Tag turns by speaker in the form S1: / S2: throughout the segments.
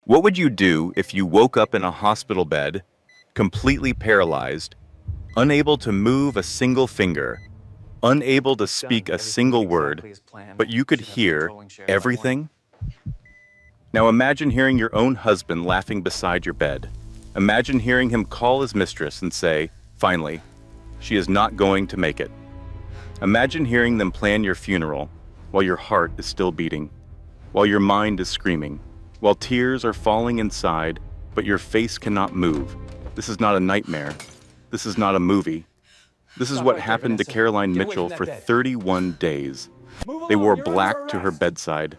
S1: What would you do if you woke up in a hospital bed, completely paralyzed, unable to move a single finger, unable to speak
S2: Done.
S1: a
S2: Everything went
S1: single word,
S2: exactly as planned.
S1: but you could
S2: Should have a
S1: hear
S2: controlling share by morning.
S1: everything? Now imagine hearing your own husband laughing beside your bed. Imagine hearing him call his mistress and say, finally, she is not going to make it. Imagine hearing them plan your funeral while your heart is still beating, while your mind is screaming, while tears are falling inside, but your face cannot move. This is not a nightmare. This is not a movie. This is
S2: Stop
S1: what
S2: right there,
S1: happened to
S2: Vanessa.
S1: Caroline
S2: Get away
S1: Mitchell
S2: from that
S1: for
S2: bed.
S1: 31 days.
S2: Move
S1: They wore
S2: along. You're
S1: black
S2: under
S1: to her
S2: arrest.
S1: bedside,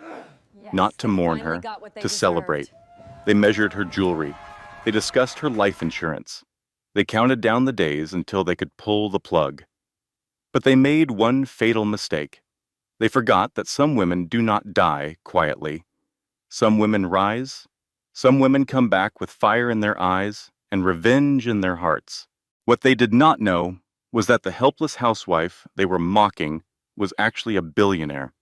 S3: Yes,
S1: not to
S3: they
S1: mourn
S3: finally
S1: her,
S3: got what they
S1: to
S3: deserved.
S1: celebrate. They measured her jewelry. They discussed her life insurance. They counted down the days until they could pull the plug. But they made one fatal mistake. They forgot that some women do not die quietly. Some women rise. Some women come back with fire in their eyes and revenge in their hearts. What they did not know was that the helpless housewife they were mocking was actually a billionaire.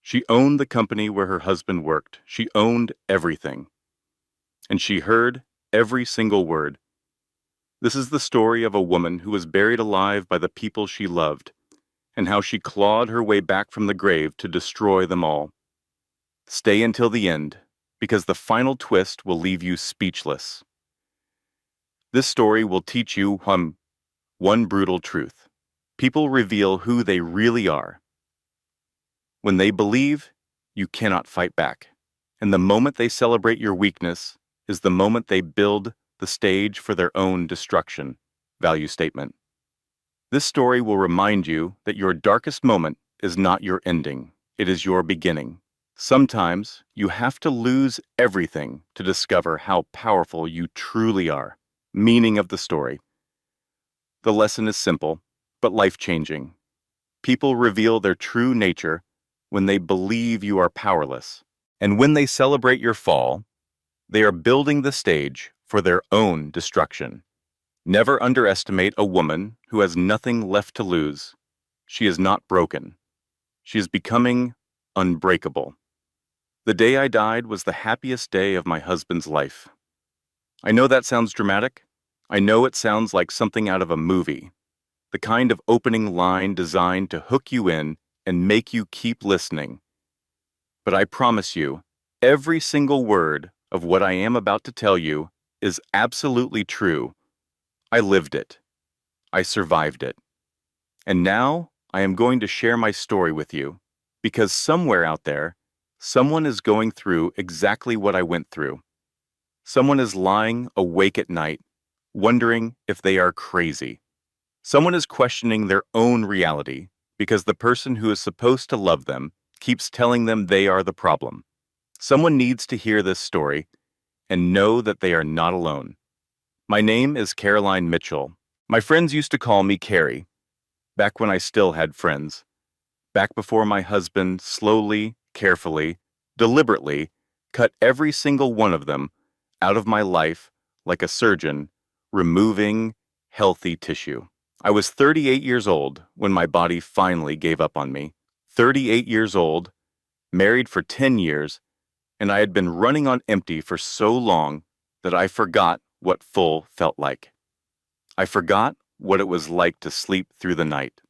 S1: She owned the company where her husband worked. She owned everything. And she heard every single word. This is the story of a woman who was buried alive by the people she loved, and how she clawed her way back from the grave to destroy them all. Stay until the end, because the final twist will leave you speechless. This story will teach you one brutal truth. People reveal who they really are. When they believe, you cannot fight back. And the moment they celebrate your weakness is the moment they build the stage for their own destruction. Value statement. This story will remind you that your darkest moment is not your ending. It is your beginning. Sometimes you have to lose everything to discover how powerful you truly are. Meaning of the story. The lesson is simple, but life-changing. People reveal their true nature when they believe you are powerless. And when they celebrate your fall, they are building the stage for their own destruction. Never underestimate a woman who has nothing left to lose. She is not broken. She is becoming unbreakable. The day I died was the happiest day of my husband's life. I know that sounds dramatic. I know it sounds like something out of a movie. The kind of opening line designed to hook you in and make you keep listening. But I promise you, every single word of what I am about to tell you is absolutely true. I lived it. I survived it. And now I am going to share my story with you, because somewhere out there, someone is going through exactly what I went through. Someone is lying awake at night, wondering if they are crazy. Someone is questioning their own reality because the person who is supposed to love them keeps telling them they are the problem. Someone needs to hear this story and know that they are not alone. My name is Caroline Mitchell. My friends used to call me Carrie, back when I still had friends. Back before my husband slowly, carefully, deliberately cut every single one of them out of my life like a surgeon removing healthy tissue. I was 38 years old when my body finally gave up on me. 38 years old, married for 10 years, and I had been running on empty for so long that I forgot what full felt like. I forgot what it was like to sleep through the night.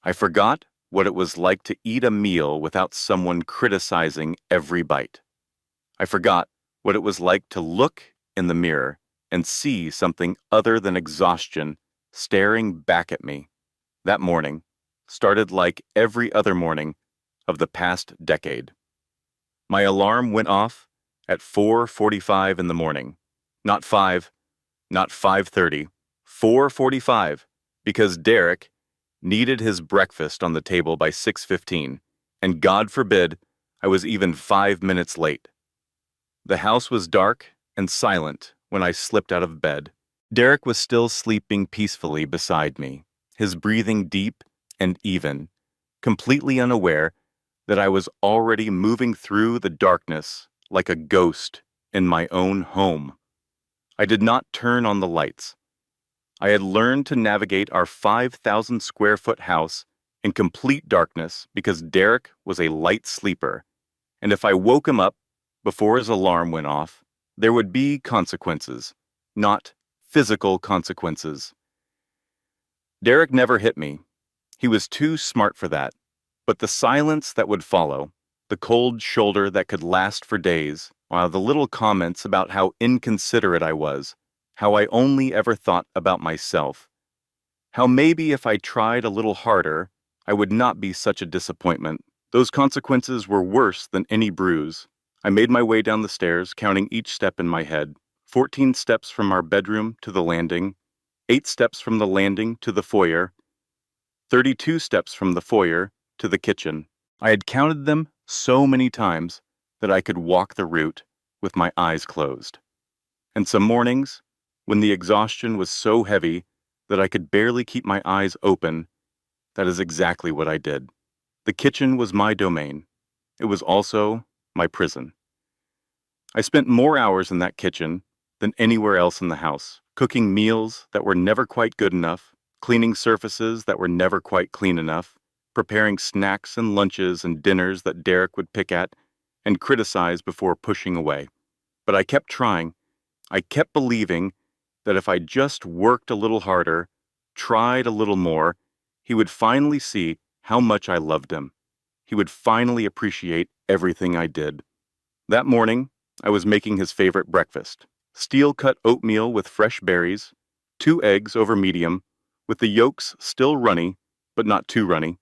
S1: I forgot what it was like to eat a meal without someone criticizing every bite. I forgot what it was like to look in the mirror and see something other than exhaustion staring back at me. That morning started like every other morning of the past decade. My alarm went off at 4:45 in the morning. Not 5, not 5:30, 4:45, because Derek needed his breakfast on the table by 6:15, and God forbid I was even 5 minutes late. The house was dark and silent when I slipped out of bed. Derek was still sleeping peacefully beside me, his breathing deep and even, completely unaware that I was already moving through the darkness like a ghost in my own home. I did not turn on the lights. I had learned to navigate our 5,000 square foot house in complete darkness because Derek was a light sleeper, and if I woke him up, before his alarm went off, there would be consequences, not physical consequences. Derek never hit me. He was too smart for that. But the silence that would follow, the cold shoulder that could last for days, while the little comments about how inconsiderate I was, how I only ever thought about myself, how maybe if I tried a little harder, I would not be such a disappointment. Those consequences were worse than any bruise. I made my way down the stairs, counting each step in my head. 14 steps from our bedroom to the landing, 8 steps from the landing to the foyer, 32 steps from the foyer to the kitchen. I had counted them so many times that I could walk the route with my eyes closed. And some mornings, when the exhaustion was so heavy that I could barely keep my eyes open, that is exactly what I did. The kitchen was my domain. It was also my prison. I spent more hours in that kitchen than anywhere else in the house, cooking meals that were never quite good enough, cleaning surfaces that were never quite clean enough, preparing snacks and lunches and dinners that Derek would pick at and criticize before pushing away. But I kept trying. I kept believing that if I just worked a little harder, tried a little more, he would finally see how much I loved him. He would finally appreciate everything I did. That morning, I was making his favorite breakfast: steel-cut oatmeal with fresh berries, 2 eggs over medium, with the yolks still runny, but not too runny,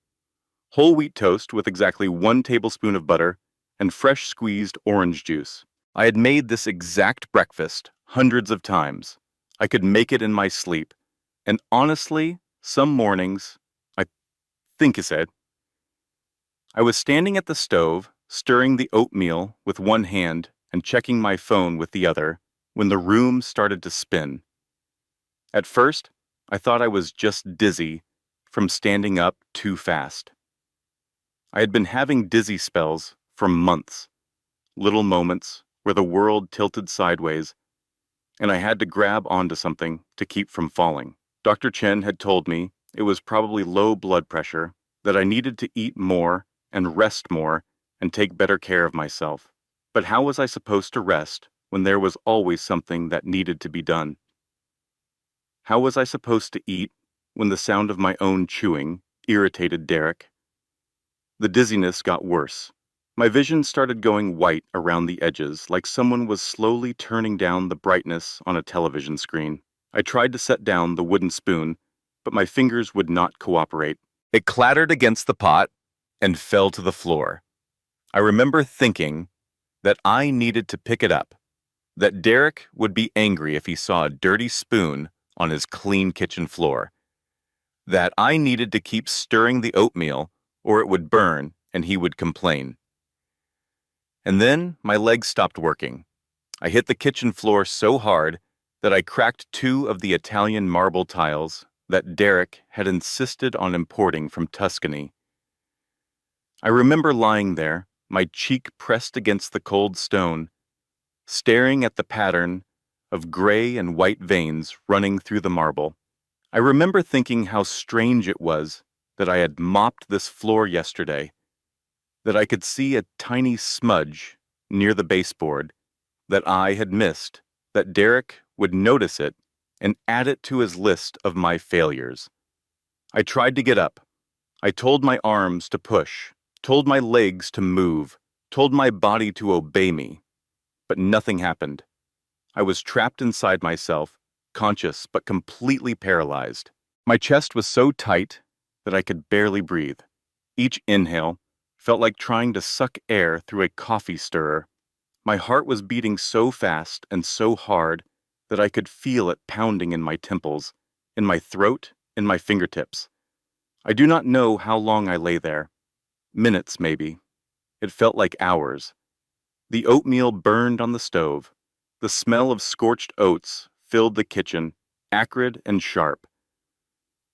S1: whole wheat toast with exactly 1 tablespoon of butter, and fresh squeezed orange juice. I had made this exact breakfast hundreds of times. I could make it in my sleep. And honestly, some mornings, I think he said, I was standing at the stove, stirring the oatmeal with one hand and checking my phone with the other, when the room started to spin. At first, I thought I was just dizzy from standing up too fast. I had been having dizzy spells for months, little moments where the world tilted sideways, and I had to grab onto something to keep from falling. Dr. Chen had told me it was probably low blood pressure, that I needed to eat more and rest more and take better care of myself. But how was I supposed to rest when there was always something that needed to be done? How was I supposed to eat when the sound of my own chewing irritated Derek? The dizziness got worse. My vision started going white around the edges, like someone was slowly turning down the brightness on a television screen. I tried to set down the wooden spoon, but my fingers would not cooperate. It clattered against the pot and fell to the floor. I remember thinking that I needed to pick it up, that Derek would be angry if he saw a dirty spoon on his clean kitchen floor, that I needed to keep stirring the oatmeal or it would burn and he would complain. And then my legs stopped working. I hit the kitchen floor so hard that I cracked 2 of the Italian marble tiles that Derek had insisted on importing from Tuscany. I remember lying there, my cheek pressed against the cold stone, staring at the pattern of gray and white veins running through the marble. I remember thinking how strange it was that I had mopped this floor yesterday, that I could see a tiny smudge near the baseboard that I had missed, that Derek would notice it and add it to his list of my failures. I tried to get up. I told my arms to push, told my legs to move, told my body to obey me, but nothing happened. I was trapped inside myself, conscious but completely paralyzed. My chest was so tight that I could barely breathe. Each inhale felt like trying to suck air through a coffee stirrer. My heart was beating so fast and so hard that I could feel it pounding in my temples, in my throat, in my fingertips. I do not know how long I lay there. Minutes, maybe. It felt like hours. The oatmeal burned on the stove. The smell of scorched oats filled the kitchen, acrid and sharp.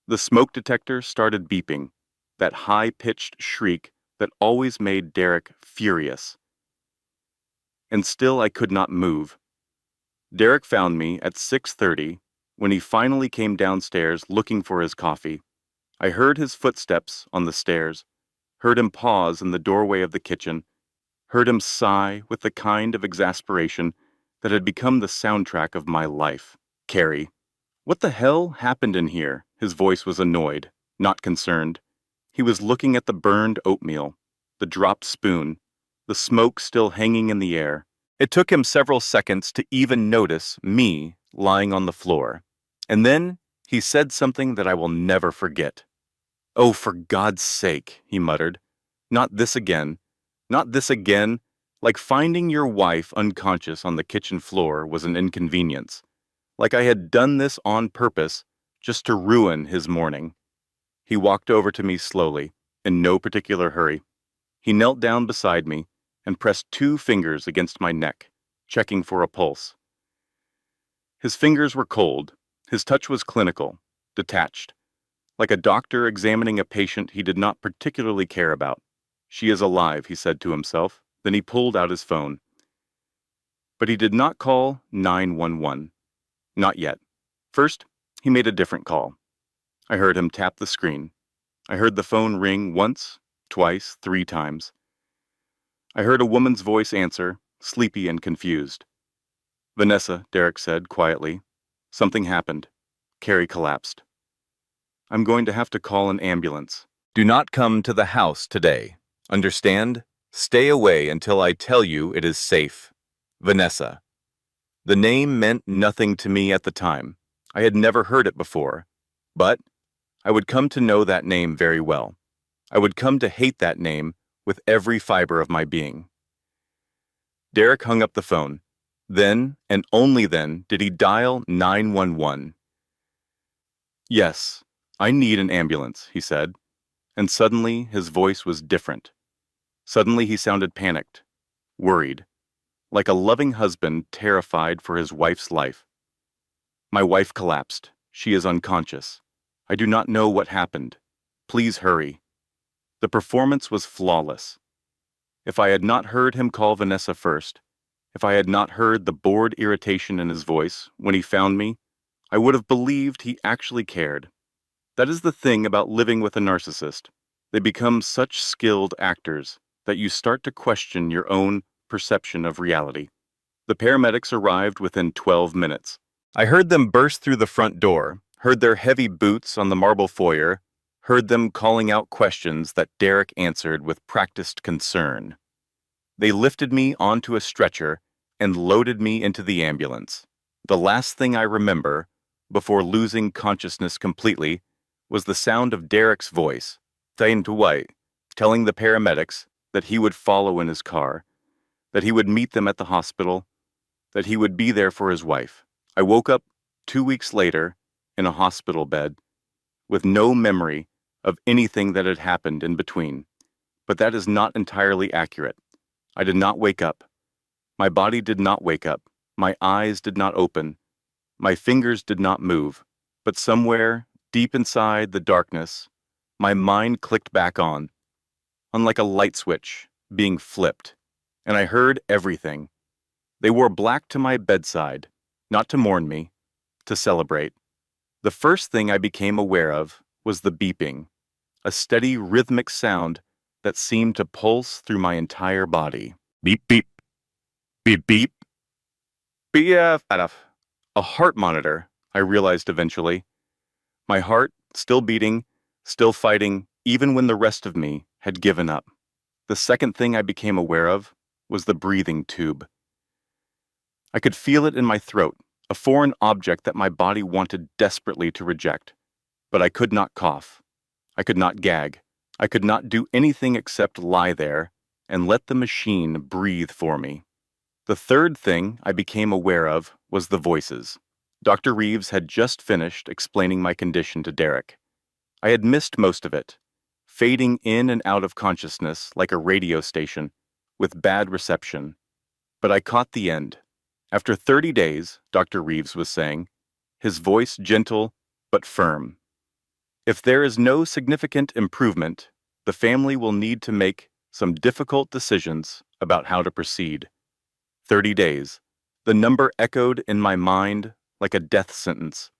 S1: The smoke detector started beeping, that high-pitched shriek that always made Derek furious. And still I could not move. Derek found me at 6:30 when he finally came downstairs looking for his coffee. I heard his footsteps on the stairs, heard him pause in the doorway of the kitchen, heard him sigh with the kind of exasperation that had become the soundtrack of my life. Carrie. What the hell happened in here? His voice was annoyed, not concerned. He was looking at the burned oatmeal, the dropped spoon, the smoke still hanging in the air. It took him several seconds to even notice me lying on the floor. And then he said something that I will never forget. "Oh, for God's sake," he muttered. "Not this again. Not this again." Like finding your wife unconscious on the kitchen floor was an inconvenience. Like I had done this on purpose, just to ruin his morning. He walked over to me slowly, in no particular hurry. He knelt down beside me and pressed 2 fingers against my neck, checking for a pulse. His fingers were cold. His touch was clinical, detached, like a doctor examining a patient he did not particularly care about. "She is alive," he said to himself. Then he pulled out his phone. But he did not call 911. Not yet. First, he made a different call. I heard him tap the screen. I heard the phone ring once, twice, 3 times. I heard a woman's voice answer, sleepy and confused. "Vanessa," Derek said quietly. "Something happened. Carrie collapsed. I'm going to have to call an ambulance. Do not come to the house today. Understand? Stay away until I tell you it is safe. Vanessa." The name meant nothing to me at the time. I had never heard it before. But I would come to know that name very well. I would come to hate that name with every fiber of my being. Derek hung up the phone. Then, and only then, did he dial 911. "Yes, I need an ambulance," he said. And suddenly his voice was different. Suddenly he sounded panicked, worried, like a loving husband terrified for his wife's life. "My wife collapsed. She is unconscious. I do not know what happened. Please hurry." The performance was flawless. If I had not heard him call Vanessa first, if I had not heard the bored irritation in his voice when he found me, I would have believed he actually cared. That is the thing about living with a narcissist. They become such skilled actors that you start to question your own perception of reality. The paramedics arrived within 12 minutes. I heard them burst through the front door, heard their heavy boots on the marble foyer, heard them calling out questions that Derek answered with practiced concern. They lifted me onto a stretcher and loaded me into the ambulance. The last thing I remember, before losing consciousness completely, was the sound of Derek's voice, telling the paramedics that he would follow in his car, that he would meet them at the hospital, that he would be there for his wife. I woke up 2 weeks later in a hospital bed with no memory of anything that had happened in between. But that is not entirely accurate. I did not wake up. My body did not wake up. My eyes did not open. My fingers did not move. But somewhere, deep inside the darkness, my mind clicked back on like a light switch being flipped, and I heard everything. They wore black to my bedside, not to mourn me, to celebrate. The first thing I became aware of was the beeping, a steady rhythmic sound that seemed to pulse through my entire body. Beep, beep, beep, beep. BF. A heart monitor, I realized eventually. My heart, still beating, still fighting, even when the rest of me had given up. The second thing I became aware of was the breathing tube. I could feel it in my throat, a foreign object that my body wanted desperately to reject. But I could not cough. I could not gag. I could not do anything except lie there and let the machine breathe for me. The third thing I became aware of was the voices. Dr. Reeves had just finished explaining my condition to Derek. I had missed most of it, fading in and out of consciousness like a radio station, with bad reception. But I caught the end. After 30 days, Dr. Reeves was saying, his voice gentle but firm. If there is no significant improvement, the family will need to make some difficult decisions about how to proceed. 30 days. The number echoed in my mind like a death sentence.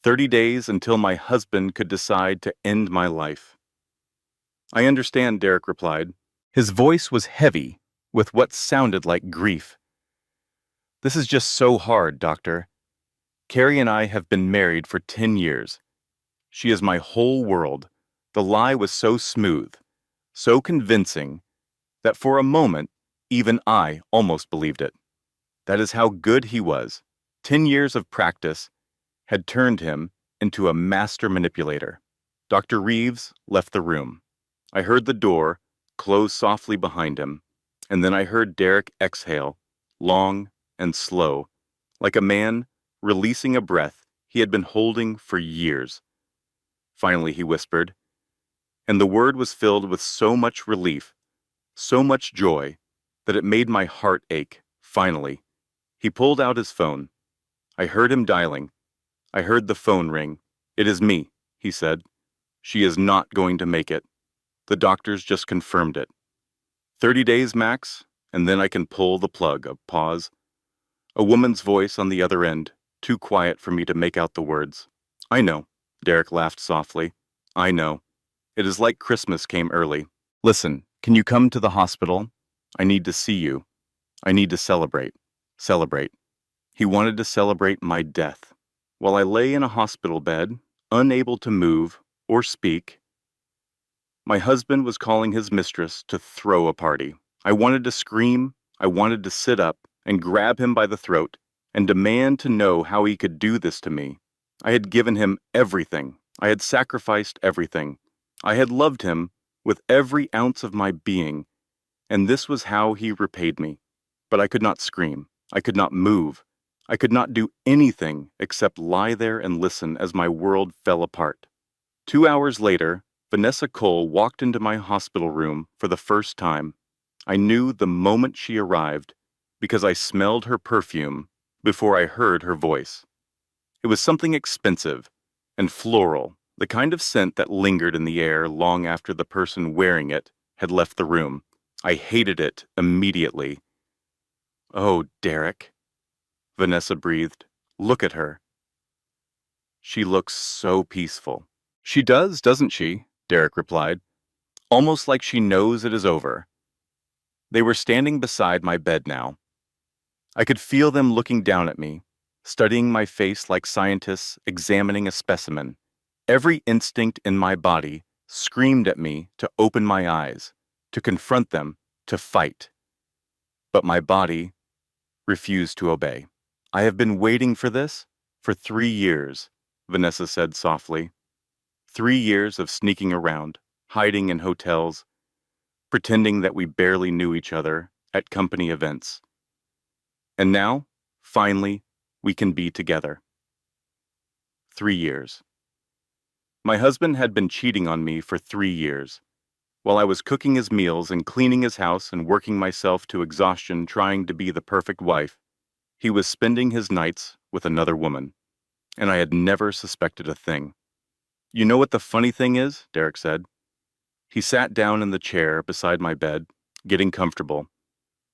S1: 30 days until my husband could decide to end my life. I understand, Derek replied. His voice was heavy, with what sounded like grief. "This is just so hard, doctor. Carrie and I have been married for 10 years. She is my whole world." The lie was so smooth, so convincing, that for a moment, even I almost believed it. That is how good he was. 10 years of practice had turned him into a master manipulator. Dr. Reeves left the room. I heard the door close softly behind him, and then I heard Derek exhale, long and slow, like a man releasing a breath he had been holding for years. Finally, he whispered, and the word was filled with so much relief, so much joy, that it made my heart ache. Finally, he pulled out his phone. I heard him dialing. I heard the phone ring. "It is me," he said. "She is not going to make it. The doctors just confirmed it. 30 days max, and then I can pull the plug." A pause. A woman's voice on the other end, too quiet for me to make out the words. "I know," Derek laughed softly. "I know. It is like Christmas came early. Listen, can you come to the hospital? I need to see you. I need to celebrate." Celebrate. He wanted to celebrate my death. While I lay in a hospital bed, unable to move or speak, my husband was calling his mistress to throw a party. I wanted to scream. I wanted to sit up and grab him by the throat and demand to know how he could do this to me. I had given him everything. I had sacrificed everything. I had loved him with every ounce of my being, and this was how he repaid me. But I could not scream. I could not move. I could not do anything except lie there and listen as my world fell apart. 2 hours later, Vanessa Cole walked into my hospital room for the first time. I knew the moment she arrived because I smelled her perfume before I heard her voice. It was something expensive and floral, the kind of scent that lingered in the air long after the person wearing it had left the room. I hated it immediately. "Oh, Derek," Vanessa breathed. "Look at her. She looks so peaceful." "She does, doesn't she?" Derek replied, "almost like she knows it is over." They were standing beside my bed now. I could feel them looking down at me, studying my face like scientists examining a specimen. Every instinct in my body screamed at me to open my eyes, to confront them, to fight. But my body refused to obey. "I have been waiting for this for 3 years," Vanessa said softly. 3 years of sneaking around, hiding in hotels, pretending that we barely knew each other at company events. And now, finally, we can be together. 3 years. My husband had been cheating on me for 3 years. While I was cooking his meals and cleaning his house and working myself to exhaustion trying to be the perfect wife, he was spending his nights with another woman, and I had never suspected a thing. "You know what the funny thing is?" Derek said. He sat down in the chair beside my bed, getting comfortable.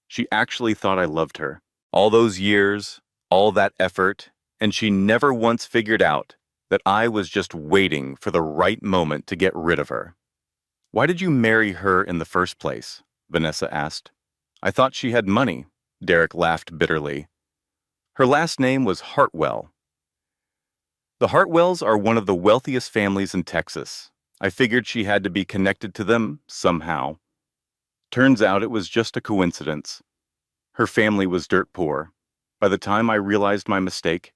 S1: "She actually thought I loved her. All those years, all that effort, and she never once figured out that I was just waiting for the right moment to get rid of her." "Why did you marry her in the first place?" Vanessa asked. "I thought she had money." Derek laughed bitterly. "Her last name was Hartwell. The Hartwells are one of the wealthiest families in Texas. I figured she had to be connected to them somehow. Turns out it was just a coincidence. Her family was dirt poor. By the time I realized my mistake,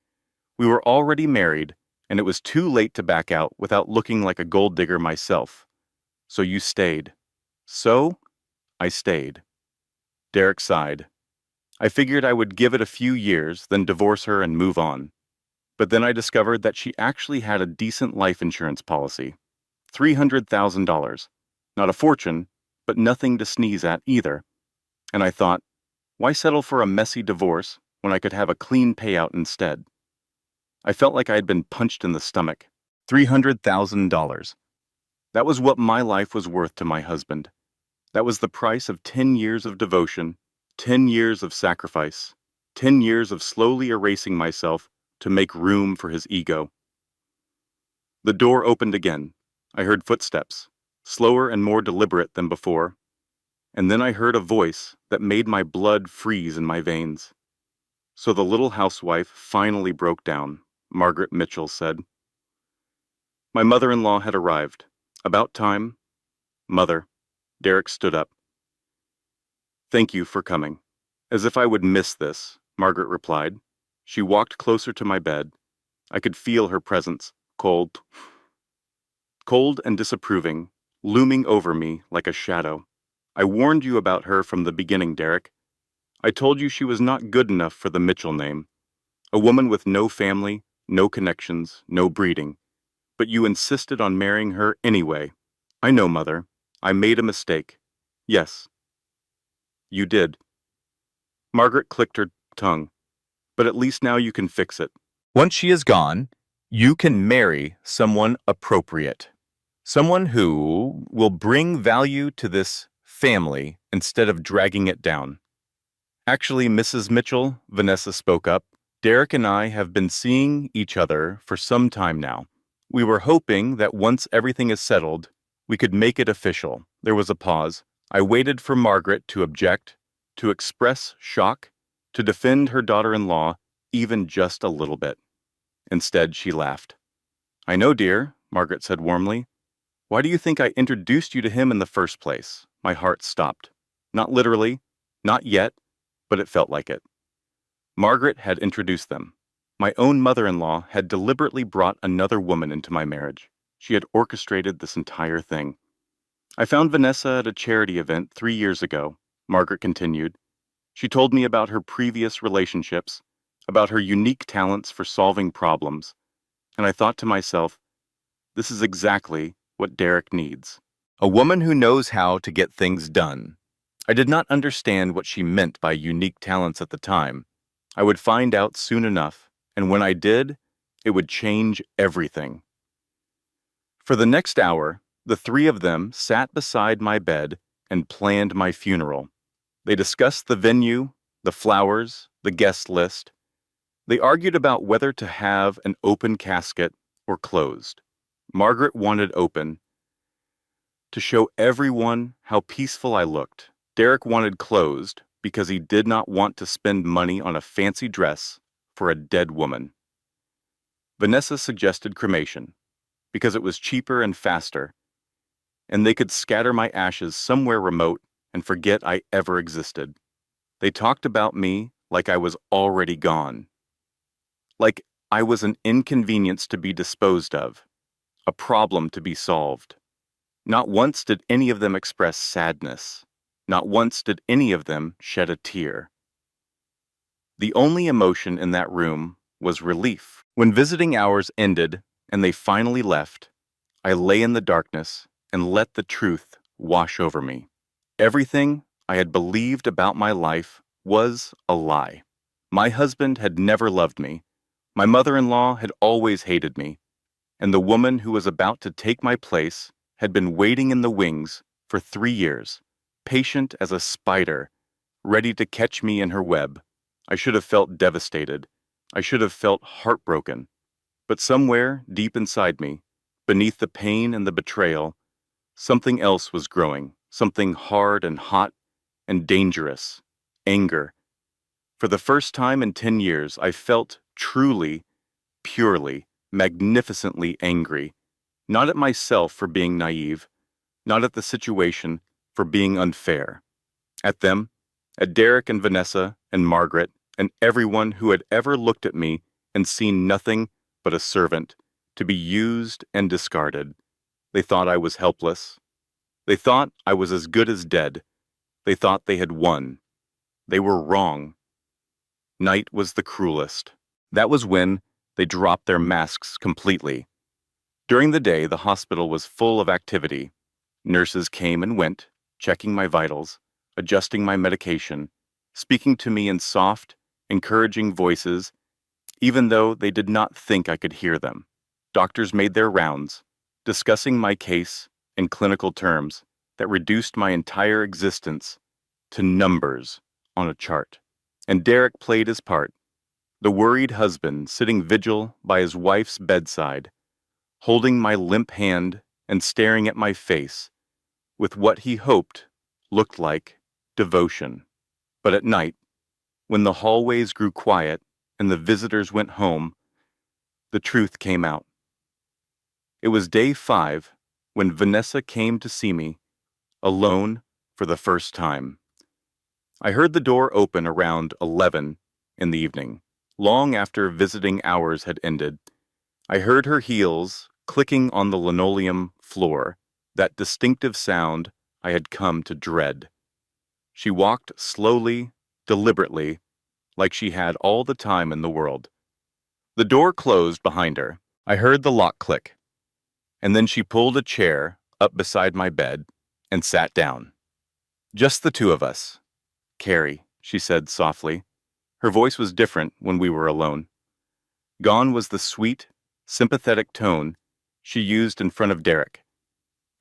S1: we were already married, and it was too late to back out without looking like a gold digger myself. So you stayed." "So, I stayed." Derek sighed. "I figured I would give it a few years, then divorce her and move on. But then I discovered that she actually had a decent life insurance policy. $300,000. Not a fortune, but nothing to sneeze at either. And I thought, why settle for a messy divorce when I could have a clean payout instead?" I felt like I had been punched in the stomach. $300,000. That was what my life was worth to my husband. That was the price of 10 years of devotion, 10 years of sacrifice, 10 years of slowly erasing myself to make room for his ego. The door opened again. I heard footsteps, slower and more deliberate than before, and then I heard a voice that made my blood freeze in my veins. So the little housewife finally broke down, Margaret Mitchell said. My mother-in-law had arrived. About time. Mother. Derek stood up. Thank you for coming. As if I would miss this, Margaret replied. She walked closer to my bed. I could feel her presence, cold and disapproving, looming over me like a shadow. I warned you about her from the beginning, Derek. I told you she was not good enough for the Mitchell name. A woman with no family, no connections, no breeding. But you insisted on marrying her anyway. I know, Mother. I made a mistake. Yes. You did. Margaret clicked her tongue. But at least now you can fix it. Once she is gone, you can marry someone appropriate. Someone who will bring value to this family instead of dragging it down. Actually, Mrs. Mitchell, Vanessa spoke up, Derek and I have been seeing each other for some time now. We were hoping that once everything is settled, we could make it official. There was a pause. I waited for Margaret to object, to express shock, to defend her daughter-in-law even just a little bit. Instead, she laughed. I know, dear, Margaret said warmly. Why do you think I introduced you to him in the first place? My heart stopped. Not literally, not yet, but it felt like it. Margaret had introduced them. My own mother-in-law had deliberately brought another woman into my marriage. She had orchestrated this entire thing. I found Vanessa at a charity event 3 years ago, Margaret continued. She told me about her previous relationships, about her unique talents for solving problems, and I thought to myself, this is exactly what Derek needs. A woman who knows how to get things done. I did not understand what she meant by unique talents at the time. I would find out soon enough, and when I did, it would change everything. For the next hour, the three of them sat beside my bed and planned my funeral. They discussed the venue, the flowers, the guest list. They argued about whether to have an open casket or closed. Margaret wanted open, to show everyone how peaceful I looked. Derek wanted closed because he did not want to spend money on a fancy dress for a dead woman. Vanessa suggested cremation because it was cheaper and faster, and they could scatter my ashes somewhere remote and forget I ever existed. They talked about me like I was already gone, like I was an inconvenience to be disposed of, a problem to be solved. Not once did any of them express sadness. Not once did any of them shed a tear. The only emotion in that room was relief. When visiting hours ended and they finally left, I lay in the darkness and let the truth wash over me. Everything I had believed about my life was a lie. My husband had never loved me. My mother-in-law had always hated me. And the woman who was about to take my place had been waiting in the wings for 3 years, patient as a spider, ready to catch me in her web. I should have felt devastated. I should have felt heartbroken. But somewhere deep inside me, beneath the pain and the betrayal, something else was growing, something hard and hot and dangerous, anger. For the first time in 10 years, I felt truly, purely, magnificently angry, not at myself for being naive, not at the situation for being unfair, at them, at Derek and Vanessa and Margaret and everyone who had ever looked at me and seen nothing but a servant to be used and discarded. They thought I was helpless. They thought I was as good as dead. They thought they had won. They were wrong. Night was the cruelest. That was when they dropped their masks completely. During the day, the hospital was full of activity. Nurses came and went, checking my vitals, adjusting my medication, speaking to me in soft, encouraging voices, even though they did not think I could hear them. Doctors made their rounds, discussing my case in clinical terms that reduced my entire existence to numbers on a chart. And Derek played his part, the worried husband sitting vigil by his wife's bedside, holding my limp hand and staring at my face with what he hoped looked like devotion. But at night, when the hallways grew quiet and the visitors went home, the truth came out. It was day 5 when Vanessa came to see me, alone for the first time. I heard the door open around 11 in the evening, long after visiting hours had ended. I heard her heels clicking on the linoleum floor, that distinctive sound I had come to dread. She walked slowly, deliberately, like she had all the time in the world. The door closed behind her. I heard the lock click, and then she pulled a chair up beside my bed and sat down. Just the two of us. Carrie, she said softly. Her voice was different when we were alone. Gone was the sweet, sympathetic tone she used in front of Derek.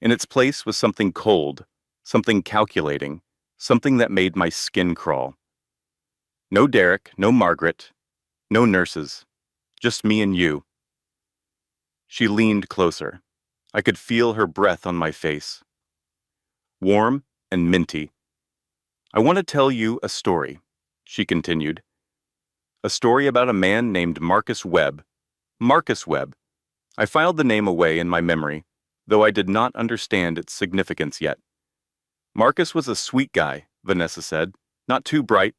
S1: In its place was something cold, something calculating, something that made my skin crawl. No Derek, no Margaret, no nurses, just me and you. She leaned closer. I could feel her breath on my face. Warm and minty. I want to tell you a story, she continued. A story about a man named Marcus Webb. Marcus Webb. I filed the name away in my memory, though I did not understand its significance yet. Marcus was a sweet guy, Vanessa said. Not too bright,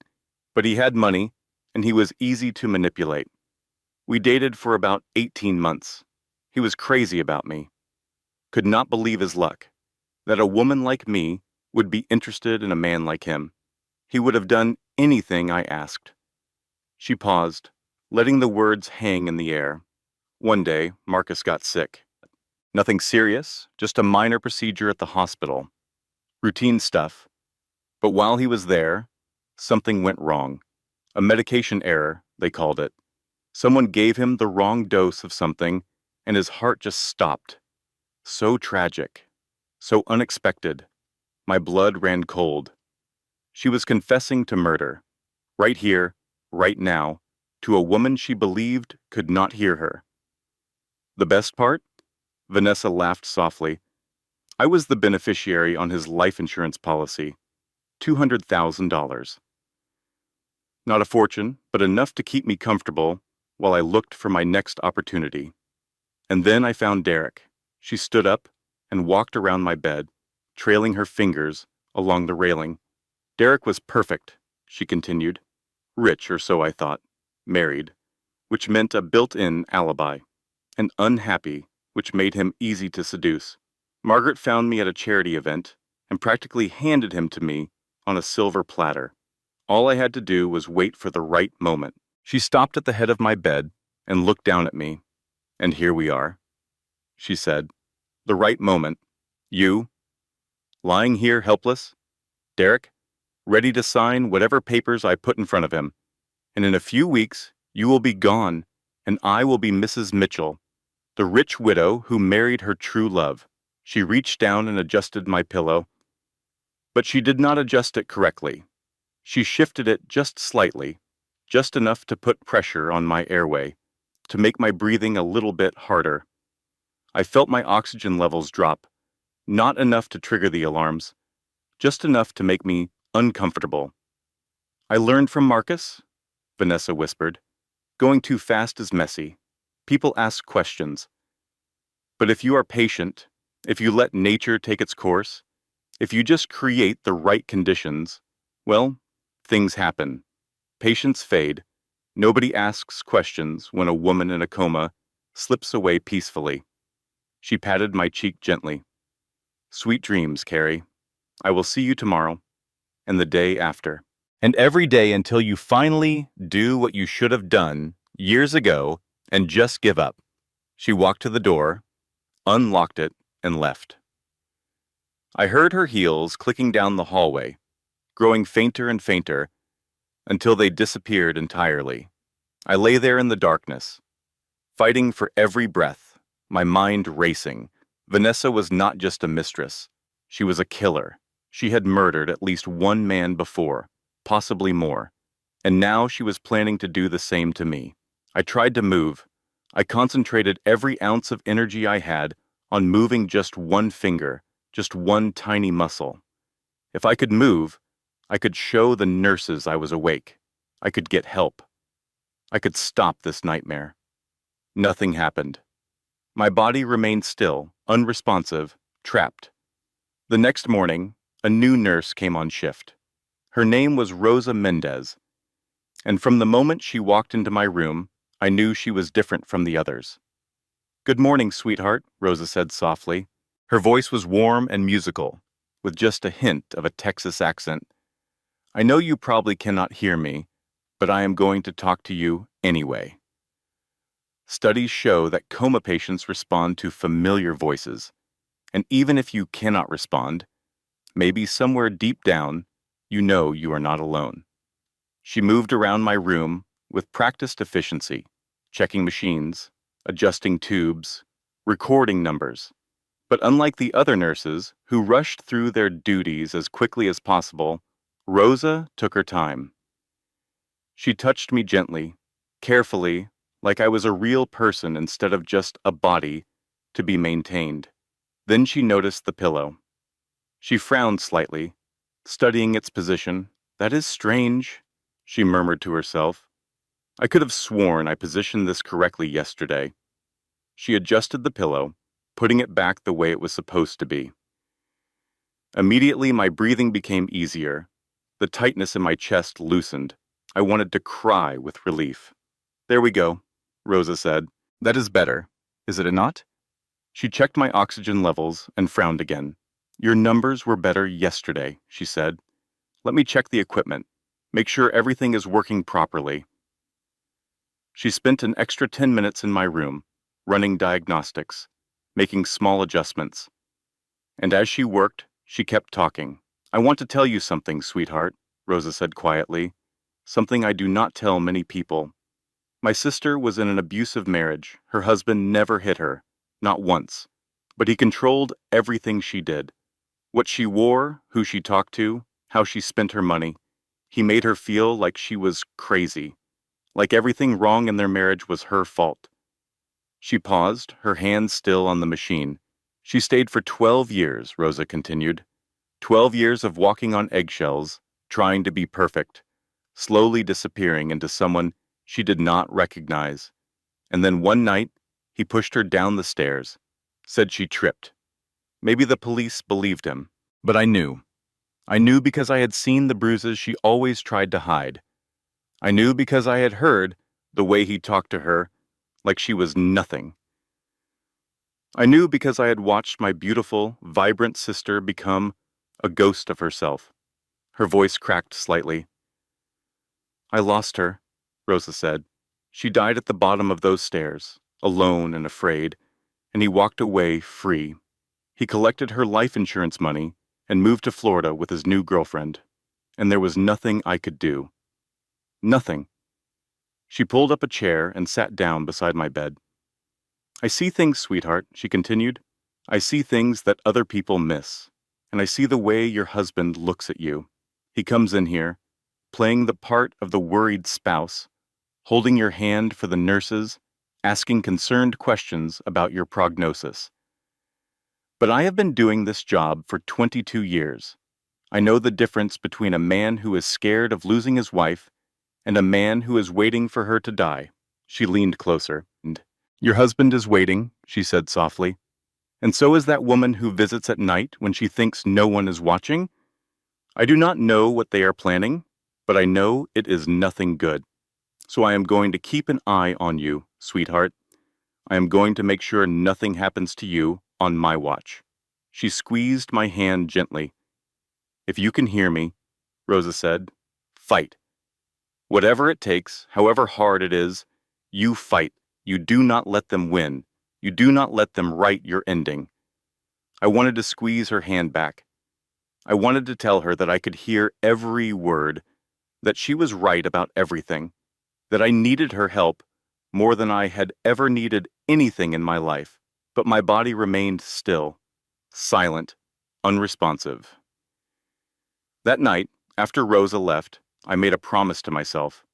S1: but he had money, and he was easy to manipulate. We dated for about 18 months. He was crazy about me. Could not believe his luck, that a woman like me would be interested in a man like him. He would have done anything I asked. She paused, letting the words hang in the air. One day, Marcus got sick. Nothing serious, just a minor procedure at the hospital. Routine stuff. But while he was there, something went wrong. A medication error, they called it. Someone gave him the wrong dose of something, and his heart just stopped. So tragic. So unexpected. My blood ran cold. She was confessing to murder. Right here, right now, to a woman she believed could not hear her. The best part? Vanessa laughed softly. I was the beneficiary on his life insurance policy. $200,000. Not a fortune, but enough to keep me comfortable while I looked for my next opportunity. And then I found Derek. She stood up and walked around my bed, trailing her fingers along the railing. Derek was perfect, she continued. Rich, or so I thought. Married, which meant a built-in alibi. And unhappy, which made him easy to seduce. Margaret found me at a charity event and practically handed him to me on a silver platter. All I had to do was wait for the right moment. She stopped at the head of my bed and looked down at me. And here we are, she said. The right moment. You, lying here helpless. Derek, ready to sign whatever papers I put in front of him. And in a few weeks, you will be gone, and I will be Mrs. Mitchell, the rich widow who married her true love. She reached down and adjusted my pillow. But she did not adjust it correctly. She shifted it just slightly, just enough to put pressure on my airway, to make my breathing a little bit harder. I felt my oxygen levels drop, not enough to trigger the alarms, just enough to make me uncomfortable. I learned from Marcus, Vanessa whispered. Going too fast is messy. People ask questions. But if you are patient, if you let nature take its course, if you just create the right conditions, well, things happen. Patients fade. Nobody asks questions when a woman in a coma slips away peacefully. She patted my cheek gently. Sweet dreams, Carrie. I will see you tomorrow, and the day after. And every day until you finally do what you should have done years ago and just give up. She walked to the door, unlocked it, and left. I heard her heels clicking down the hallway, growing fainter and fainter until they disappeared entirely. I lay there in the darkness, fighting for every breath, my mind racing. Vanessa was not just a mistress. She was a killer. She had murdered at least one man before, possibly more. And now she was planning to do the same to me. I tried to move. I concentrated every ounce of energy I had on moving just one finger, just one tiny muscle. If I could move, I could show the nurses I was awake. I could get help. I could stop this nightmare. Nothing happened. My body remained still, unresponsive, trapped. The next morning, a new nurse came on shift. Her name was Rosa Mendez, and from the moment she walked into my room, I knew she was different from the others. "Good morning, sweetheart," Rosa said softly. Her voice was warm and musical, with just a hint of a Texas accent. "I know you probably cannot hear me, but I am going to talk to you anyway." Studies show that coma patients respond to familiar voices, and even if you cannot respond, maybe somewhere deep down, you know you are not alone. She moved around my room with practiced efficiency, checking machines, adjusting tubes, recording numbers. But unlike the other nurses, who rushed through their duties as quickly as possible, Rosa took her time. She touched me gently, carefully, like I was a real person instead of just a body to be maintained. Then she noticed the pillow. She frowned slightly, studying its position. "That is strange," she murmured to herself. "I could have sworn I positioned this correctly yesterday." She adjusted the pillow, putting it back the way it was supposed to be. Immediately, my breathing became easier. The tightness in my chest loosened. I wanted to cry with relief. "There we go," Rosa said. "That is better, is it not?" She checked my oxygen levels and frowned again. "Your numbers were better yesterday," she said. "Let me check the equipment. Make sure everything is working properly." She spent an extra 10 minutes in my room, running diagnostics, making small adjustments. And as she worked, she kept talking. "I want to tell you something, sweetheart," Rosa said quietly. "Something I do not tell many people. My sister was in an abusive marriage. Her husband never hit her, not once. But he controlled everything she did. What she wore, who she talked to, how she spent her money. He made her feel like she was crazy, like everything wrong in their marriage was her fault." She paused, her hand still on the machine. "She stayed for 12 years, Rosa continued. 12 years of walking on eggshells, trying to be perfect, slowly disappearing into someone she did not recognize. And then one night, he pushed her down the stairs, said she tripped. Maybe the police believed him, but I knew. I knew because I had seen the bruises she always tried to hide. I knew because I had heard the way he talked to her, like she was nothing. I knew because I had watched my beautiful, vibrant sister become a ghost of herself." Her voice cracked slightly. "I lost her," Rosa said. "She died at the bottom of those stairs, alone and afraid, and he walked away free. He collected her life insurance money and moved to Florida with his new girlfriend. And there was nothing I could do. Nothing." She pulled up a chair and sat down beside my bed. "I see things, sweetheart," she continued. "I see things that other people miss. And I see the way your husband looks at you. He comes in here, playing the part of the worried spouse, holding your hand for the nurses, asking concerned questions about your prognosis. But I have been doing this job for 22 years. I know the difference between a man who is scared of losing his wife and a man who is waiting for her to die." She leaned closer. "And your husband is waiting," she said softly. "And so is that woman who visits at night when she thinks no one is watching. I do not know what they are planning, but I know it is nothing good. So I am going to keep an eye on you, sweetheart. I am going to make sure nothing happens to you on my watch." She squeezed my hand gently. "If you can hear me," Rosa said, "fight. Whatever it takes, however hard it is, you fight. You do not let them win. You do not let them write your ending." I wanted to squeeze her hand back. I wanted to tell her that I could hear every word, that she was right about everything, that I needed her help more than I had ever needed anything in my life. But my body remained still, silent, unresponsive. That night, after Rosa left, I made a promise to myself.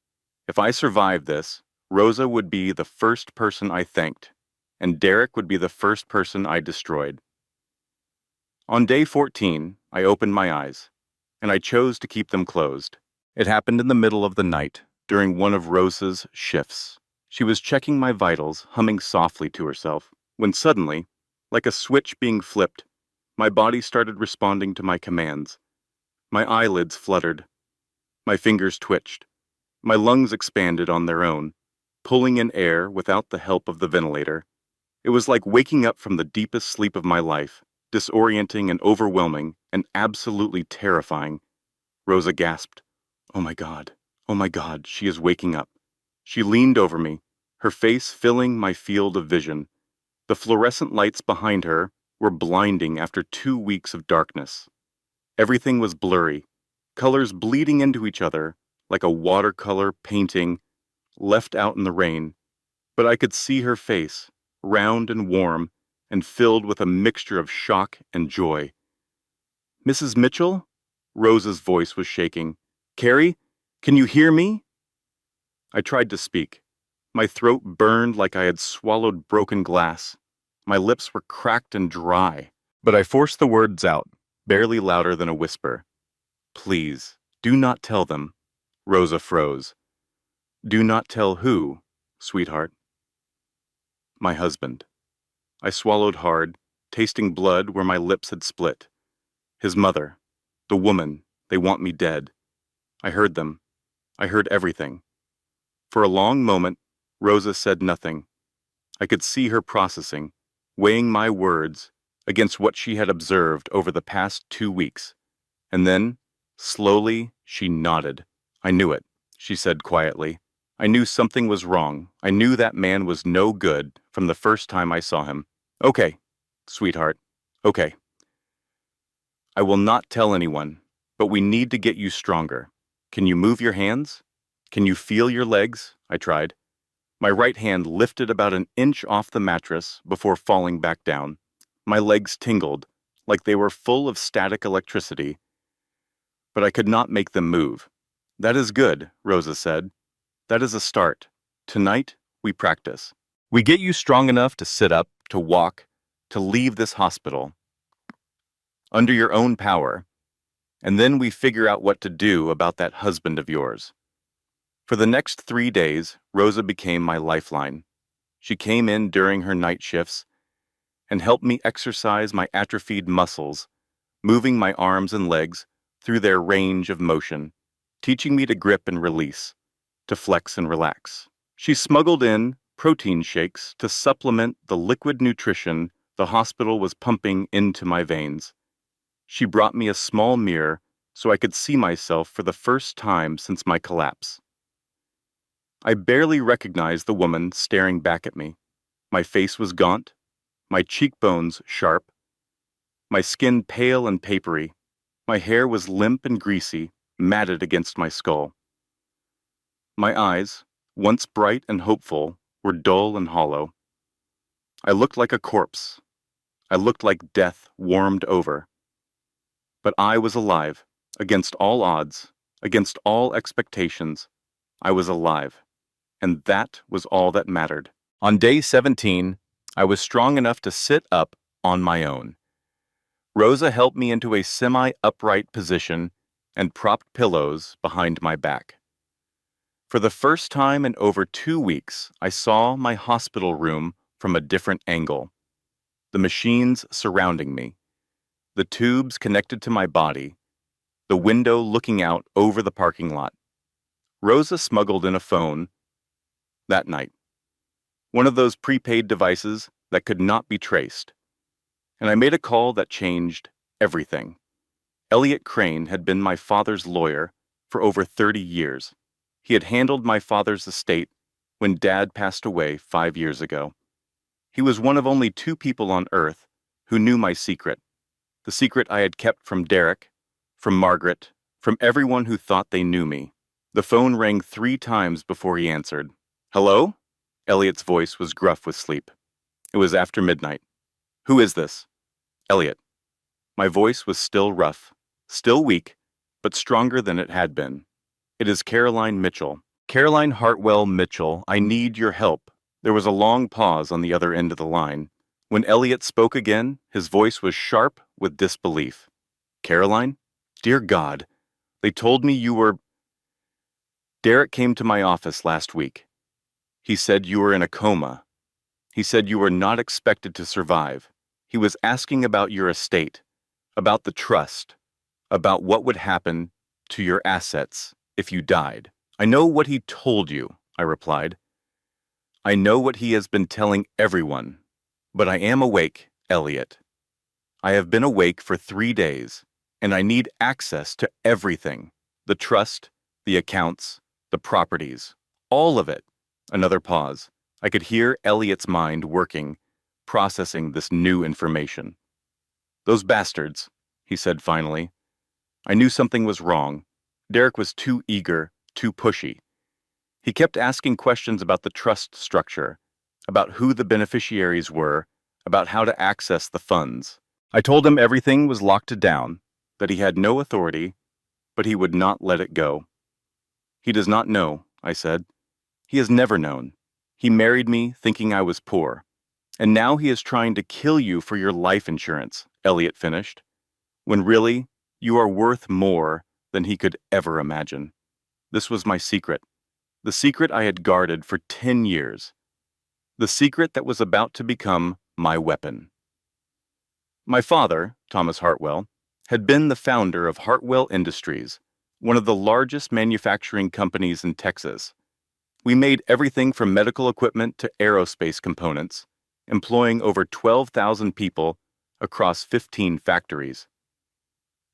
S1: If I survived this, Rosa would be the first person I thanked, and Derek would be the first person I destroyed. On day 14, I opened my eyes. and I chose to keep them closed. It happened in the middle of the night, during one of Rosa's shifts. She was checking my vitals, humming softly to herself, when suddenly, like a switch being flipped, my body started responding to my commands. My eyelids fluttered. My fingers twitched. My lungs expanded on their own, pulling in air without the help of the ventilator. It was like waking up from the deepest sleep of my life, disorienting and overwhelming and absolutely terrifying. Rosa gasped. Oh my God. Oh my God, she is waking up. She leaned over me, her face filling my field of vision. The fluorescent lights behind her were blinding after 2 weeks of darkness. Everything was blurry, colors bleeding into each other like a watercolor painting left out in the rain. But I could see her face, round and warm, and filled with a mixture of shock and joy. Mrs. Mitchell? Rosa's voice was shaking. Carrie, can you hear me? I tried to speak. My throat burned like I had swallowed broken glass. My lips were cracked and dry, but I forced the words out, barely louder than a whisper. Please, do not tell them. Rosa froze. Do not tell who, sweetheart? My husband. I swallowed hard, tasting blood where my lips had split. His mother. The woman. They want me dead. I heard them. I heard everything. For a long moment, Rosa said nothing. I could see her processing, weighing my words against what she had observed over the past 2 weeks. And then, slowly, she nodded. I knew it, she said quietly. I knew something was wrong. I knew that man was no good from the first time I saw him. Okay, sweetheart. Okay. I will not tell anyone, but we need to get you stronger. Can you move your hands? Can you feel your legs? I tried. My right hand lifted about an inch off the mattress before falling back down. My legs tingled, like they were full of static electricity, but I could not make them move. That is good, Rosa said. That is a start. Tonight, we practice. We get you strong enough to sit up, to walk, to leave this hospital. Under your own power. And then we figure out what to do about that husband of yours. For the next 3 days, Rosa became my lifeline. She came in during her night shifts and helped me exercise my atrophied muscles, moving my arms and legs through their range of motion, teaching me to grip and release, to flex and relax. She smuggled in protein shakes to supplement the liquid nutrition the hospital was pumping into my veins. She brought me a small mirror so I could see myself for the first time since my collapse. I barely recognized the woman staring back at me. My face was gaunt, my cheekbones sharp, my skin pale and papery. My hair was limp and greasy, matted against my skull. My eyes, once bright and hopeful, were dull and hollow. I looked like a corpse. I looked like death warmed over. But I was alive, against all odds, against all expectations. I was alive. And that was all that mattered. On day 17, I was strong enough to sit up on my own. Rosa helped me into a semi-upright position and propped pillows behind my back. For the first time in over 2 weeks, I saw my hospital room from a different angle. The machines surrounding me, the tubes connected to my body, the window looking out over the parking lot. Rosa smuggled in a phone that night. One of those prepaid devices that could not be traced. And I made a call that changed everything. Elliot Crane had been my father's lawyer for over 30 years. He had handled my father's estate when Dad passed away 5 years ago. He was one of only 2 people on Earth who knew my secret, the secret I had kept from Derek, from Margaret, from everyone who thought they knew me. The phone rang 3 times before he answered. Hello? Elliot's voice was gruff with sleep. It was after midnight. Who is this? Elliot. My voice was still rough, still weak, but stronger than it had been. It is Caroline Mitchell. Caroline Hartwell Mitchell, I need your help. There was a long pause on the other end of the line. When Elliot spoke again, his voice was sharp with disbelief. Caroline? Dear God, They told me you were... Derek came to my office last week. He said you were in a coma. He said you were not expected to survive. He was asking about your estate, about the trust, about what would happen to your assets if you died. I know what he told you, I replied. I know what he has been telling everyone. But I am awake, Elliot. I have been awake for 3 days, and I need access to everything. The trust, the accounts, the properties, all of it. Another pause. I could hear Elliot's mind working, processing this new information. Those bastards, he said finally. I knew something was wrong. Derek was too eager, too pushy. He kept asking questions about the trust structure, about who the beneficiaries were, about how to access the funds. I told him everything was locked down, that he had no authority, but he would not let it go. He does not know, I said. He has never known. He married me thinking I was poor. And now he is trying to kill you for your life insurance, Elliot finished, when really, you are worth more than he could ever imagine. This was my secret. The secret I had guarded for 10 years. The secret that was about to become my weapon. My father, Thomas Hartwell, had been the founder of Hartwell Industries, one of the largest manufacturing companies in Texas. We made everything from medical equipment to aerospace components, employing over 12,000 people across 15 factories.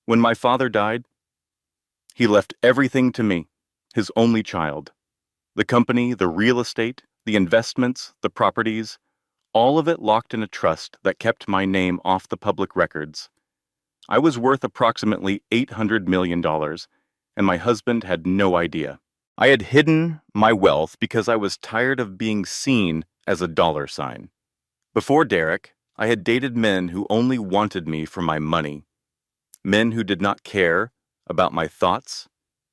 S1: When my father died, he left everything to me, his only child. The company, the real estate, the investments, the properties, all of it locked in a trust that kept my name off the public records. I was worth approximately $800 million, and my husband had no idea. I had hidden my wealth because I was tired of being seen as a dollar sign. Before Derek, I had dated men who only wanted me for my money. Men who did not care about my thoughts,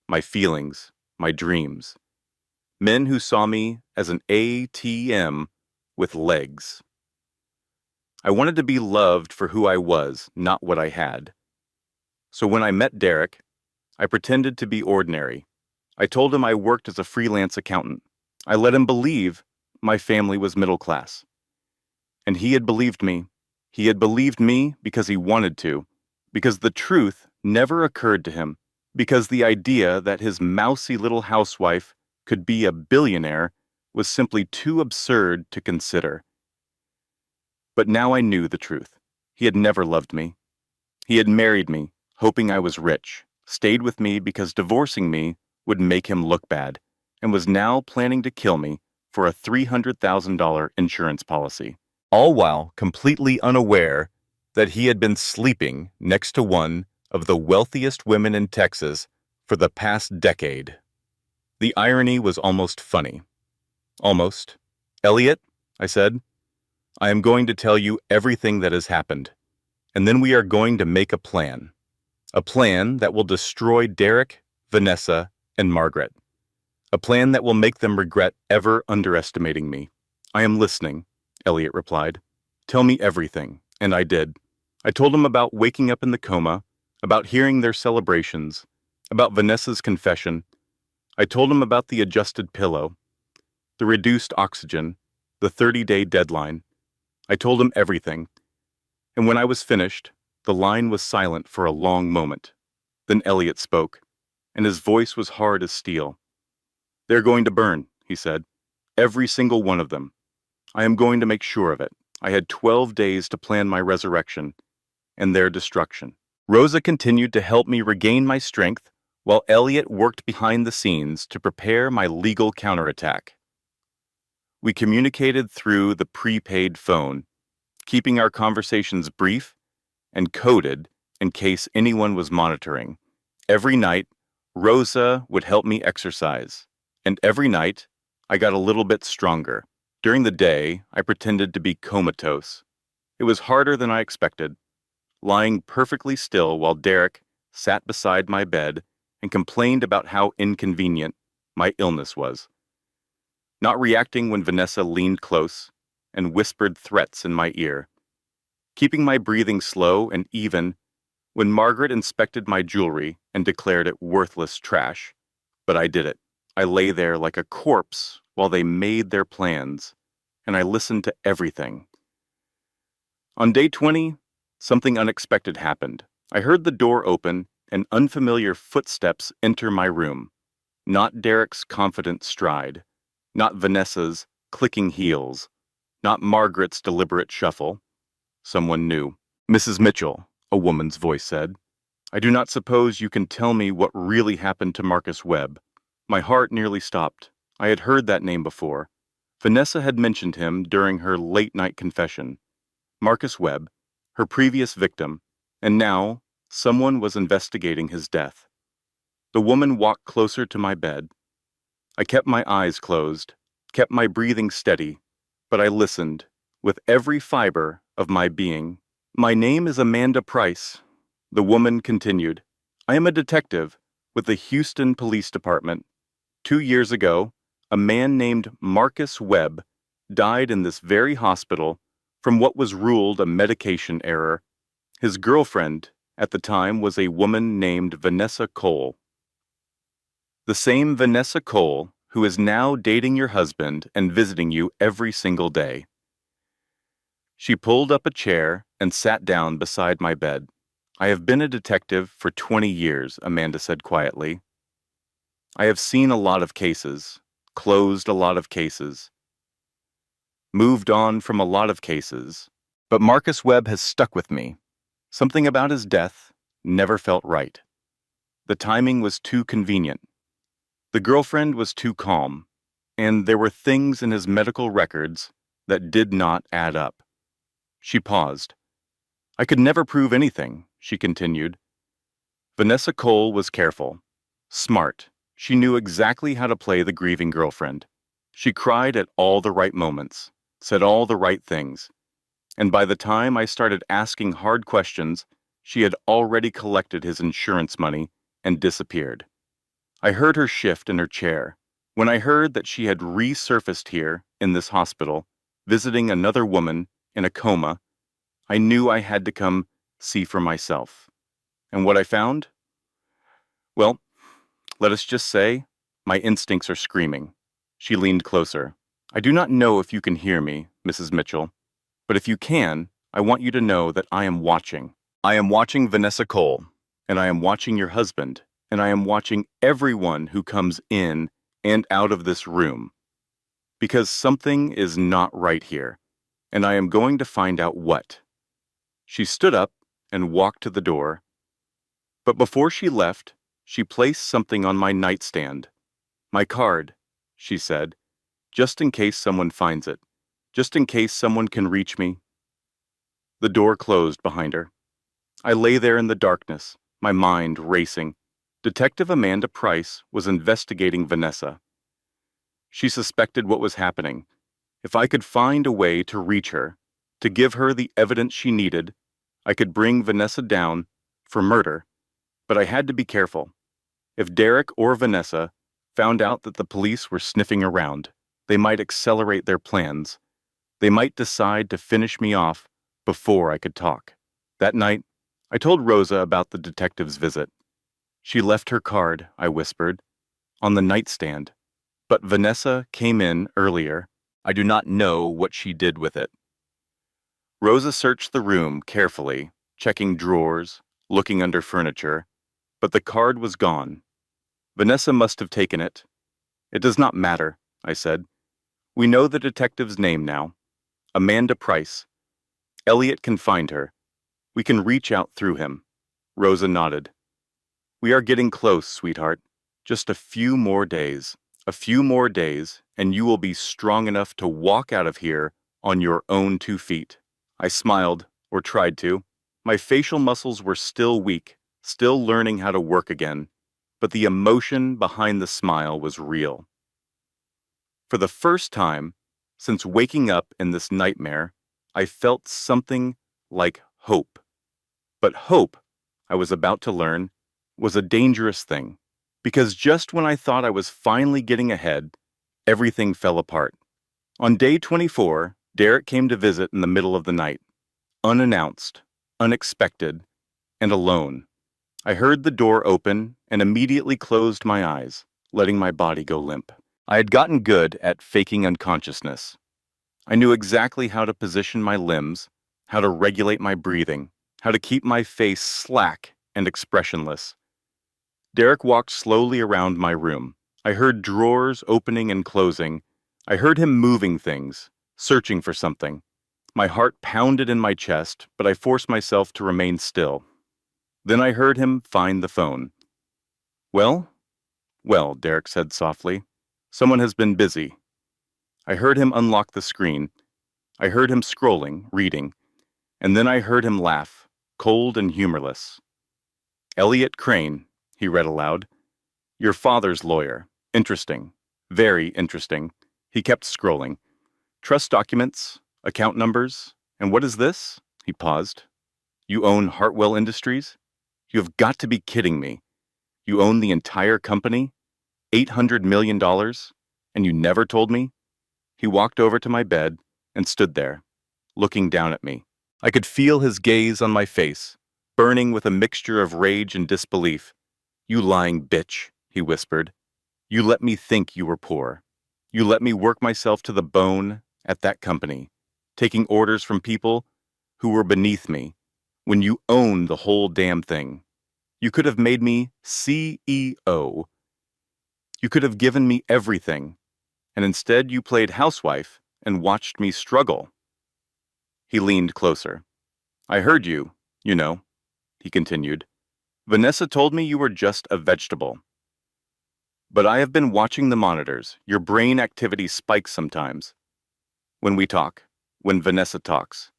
S1: my feelings, my dreams. Men who saw me as an ATM with legs. I wanted to be loved for who I was, not what I had. So when I met Derek, I pretended to be ordinary. I told him I worked as a freelance accountant. I let him believe my family was middle class. And he had believed me. He had believed me because he wanted to, because the truth never occurred to him, because the idea that his mousy little housewife could be a billionaire was simply too absurd to consider. But now I knew the truth. He had never loved me. He had married me, hoping I was rich, stayed with me because divorcing me would make him look bad, and was now planning to kill me for a $300,000 insurance policy, all while completely unaware that he had been sleeping next to one of the wealthiest women in Texas for the past decade. The irony was almost funny. Almost. Elliot, I said, I am going to tell you everything that has happened, and then we are going to make a plan. A plan that will destroy Derek, Vanessa, and Margaret. A plan that will make them regret ever underestimating me. I am listening, Elliot replied. Tell me everything, and I did. I told him about waking up in the coma, about hearing their celebrations, about Vanessa's confession. I told him about the adjusted pillow, the reduced oxygen, the 30-day deadline. I told him everything, and when I was finished, the line was silent for a long moment. Then Elliot spoke, and his voice was hard as steel. They're going to burn, he said. Every single one of them. I am going to make sure of it. I had 12 days to plan my resurrection and their destruction. Rosa continued to help me regain my strength, while Elliot worked behind the scenes to prepare my legal counterattack. We communicated through the prepaid phone, keeping our conversations brief and coded in case anyone was monitoring. Every night, Rosa would help me exercise, and every night, I got a little bit stronger. During the day, I pretended to be comatose. It was harder than I expected, lying perfectly still while Derek sat beside my bed and complained about how inconvenient my illness was. Not reacting when Vanessa leaned close and whispered threats in my ear. Keeping my breathing slow and even when Margaret inspected my jewelry and declared it worthless trash. But I did it. I lay there like a corpse while they made their plans, and I listened to everything. On day 20, something unexpected happened. I heard the door open and unfamiliar footsteps enter my room. Not Derek's confident stride, not Vanessa's clicking heels, not Margaret's deliberate shuffle. Someone new. "Mrs. Mitchell," a woman's voice said, "I do not suppose you can tell me what really happened to Marcus Webb." My heart nearly stopped. I had heard that name before. Vanessa had mentioned him during her late-night confession. Marcus Webb, her previous victim, and now someone was investigating his death. The woman walked closer to my bed. I kept my eyes closed, kept my breathing steady, but I listened with every fiber of my being. "My name is Amanda Price," the woman continued. "I am a detective with the Houston Police Department. 2 years ago, a man named Marcus Webb died in this very hospital from what was ruled a medication error. His girlfriend at the time was a woman named Vanessa Cole. The same Vanessa Cole who is now dating your husband and visiting you every single day." She pulled up a chair and sat down beside my bed. "I have been a detective for 20 years, Amanda said quietly. "I have seen a lot of cases, closed a lot of cases, moved on from a lot of cases, but Marcus Webb has stuck with me. Something about his death never felt right. The timing was too convenient. The girlfriend was too calm, and there were things in his medical records that did not add up." She paused. "I could never prove anything," she continued. Vanessa Cole was careful, smart. She knew exactly how to play the grieving girlfriend. She cried at all the right moments, said all the right things, and by the time I started asking hard questions, she had already collected his insurance money and disappeared. I heard her shift in her chair. When I heard that she had resurfaced here in this hospital, visiting another woman in a coma, I knew I had to come see for myself. And what I found? Well, let us just say, my instincts are screaming. She leaned closer. "I do not know if you can hear me, Mrs. Mitchell, but if you can, I want you to know that I am watching. I am watching Vanessa Cole, and I am watching your husband, and I am watching everyone who comes in and out of this room. Because something is not right here, and I am going to find out what." She stood up and walked to the door. But before she left, she placed something on my nightstand. "My card," she said, "just in case someone finds it, just in case someone can reach me." The door closed behind her. I lay there in the darkness, my mind racing. Detective Amanda Price was investigating Vanessa. She suspected what was happening. If I could find a way to reach her, to give her the evidence she needed, I could bring Vanessa down for murder. But I had to be careful. If Derek or Vanessa found out that the police were sniffing around, they might accelerate their plans. They might decide to finish me off before I could talk. That night, I told Rosa about the detective's visit. "She left her card," I whispered, "on the nightstand. But Vanessa came in earlier. I do not know what she did with it." Rosa searched the room carefully, checking drawers, looking under furniture, but the card was gone. "Vanessa must have taken it." "It does not matter," I said. "We know the detective's name now. Amanda Price. Elliot can find her. We can reach out through him." Rosa nodded. "We are getting close, sweetheart. Just a few more days. A few more days, and you will be strong enough to walk out of here on your own 2 feet." I smiled, or tried to. My facial muscles were still weak, still learning how to work again, but the emotion behind the smile was real. For the first time since waking up in this nightmare, I felt something like hope. But hope, I was about to learn, was a dangerous thing, because just when I thought I was finally getting ahead, everything fell apart. On day 24, Derek came to visit in the middle of the night, unannounced, unexpected, and alone. I heard the door open and immediately closed my eyes, letting my body go limp. I had gotten good at faking unconsciousness. I knew exactly how to position my limbs, how to regulate my breathing, how to keep my face slack and expressionless. Derek walked slowly around my room. I heard drawers opening and closing. I heard him moving things, searching for something. My heart pounded in my chest, but I forced myself to remain still. Then I heard him find the phone. Well? Well, Derek said softly. Someone has been busy. I heard him unlock the screen. I heard him scrolling, reading. And then I heard him laugh, cold and humorless. Elliot Crane, he read aloud. Your father's lawyer. Interesting. Very interesting. He kept scrolling. Trust documents, account numbers, and what is this? He paused. You own Hartwell Industries? You have got to be kidding me. You own the entire company? $800 million? And you never told me? He walked over to my bed and stood there, looking down at me. I could feel his gaze on my face, burning with a mixture of rage and disbelief. You lying bitch, he whispered. You let me think you were poor. You let me work myself to the bone at that company, taking orders from people who were beneath me, when you owned the whole damn thing. You could have made me CEO. You could have given me everything, and instead you played housewife and watched me struggle. He leaned closer. I heard you, you know, he continued. Vanessa told me you were just a vegetable. But I have been watching the monitors. Your brain activity spikes sometimes. When we talk, when Vanessa talks.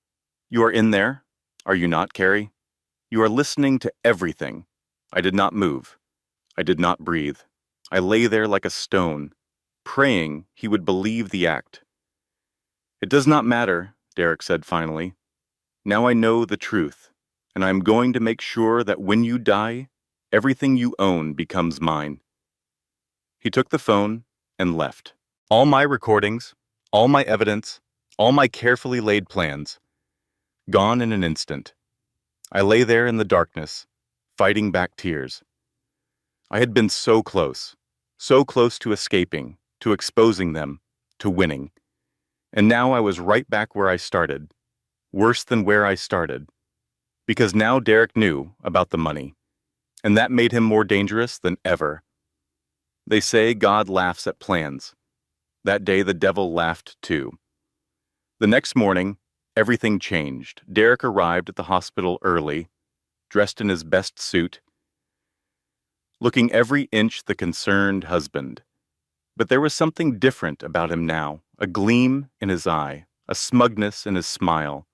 S1: You are in there, are you not, Carrie? You are listening to everything. I did not move. I did not breathe. I lay there like a stone, praying he would believe the act. It does not matter, Derek said finally. Now I know the truth, and I am going to make sure that when you die, everything you own becomes mine. He took the phone and left. All my recordings, all my evidence, all my carefully laid plans, gone in an instant. I lay there in the darkness, fighting back tears. I had been so close to escaping, to exposing them, to winning. And now I was right back where I started, worse than where I started, because now Derek knew about the money, and that made him more dangerous than ever. They say God laughs at plans. That day the devil laughed too. The next morning, everything changed. Derek arrived at the hospital early, dressed in his best suit, looking every inch the concerned husband. But there was something different about him now, a gleam in his eye, a smugness in his smile.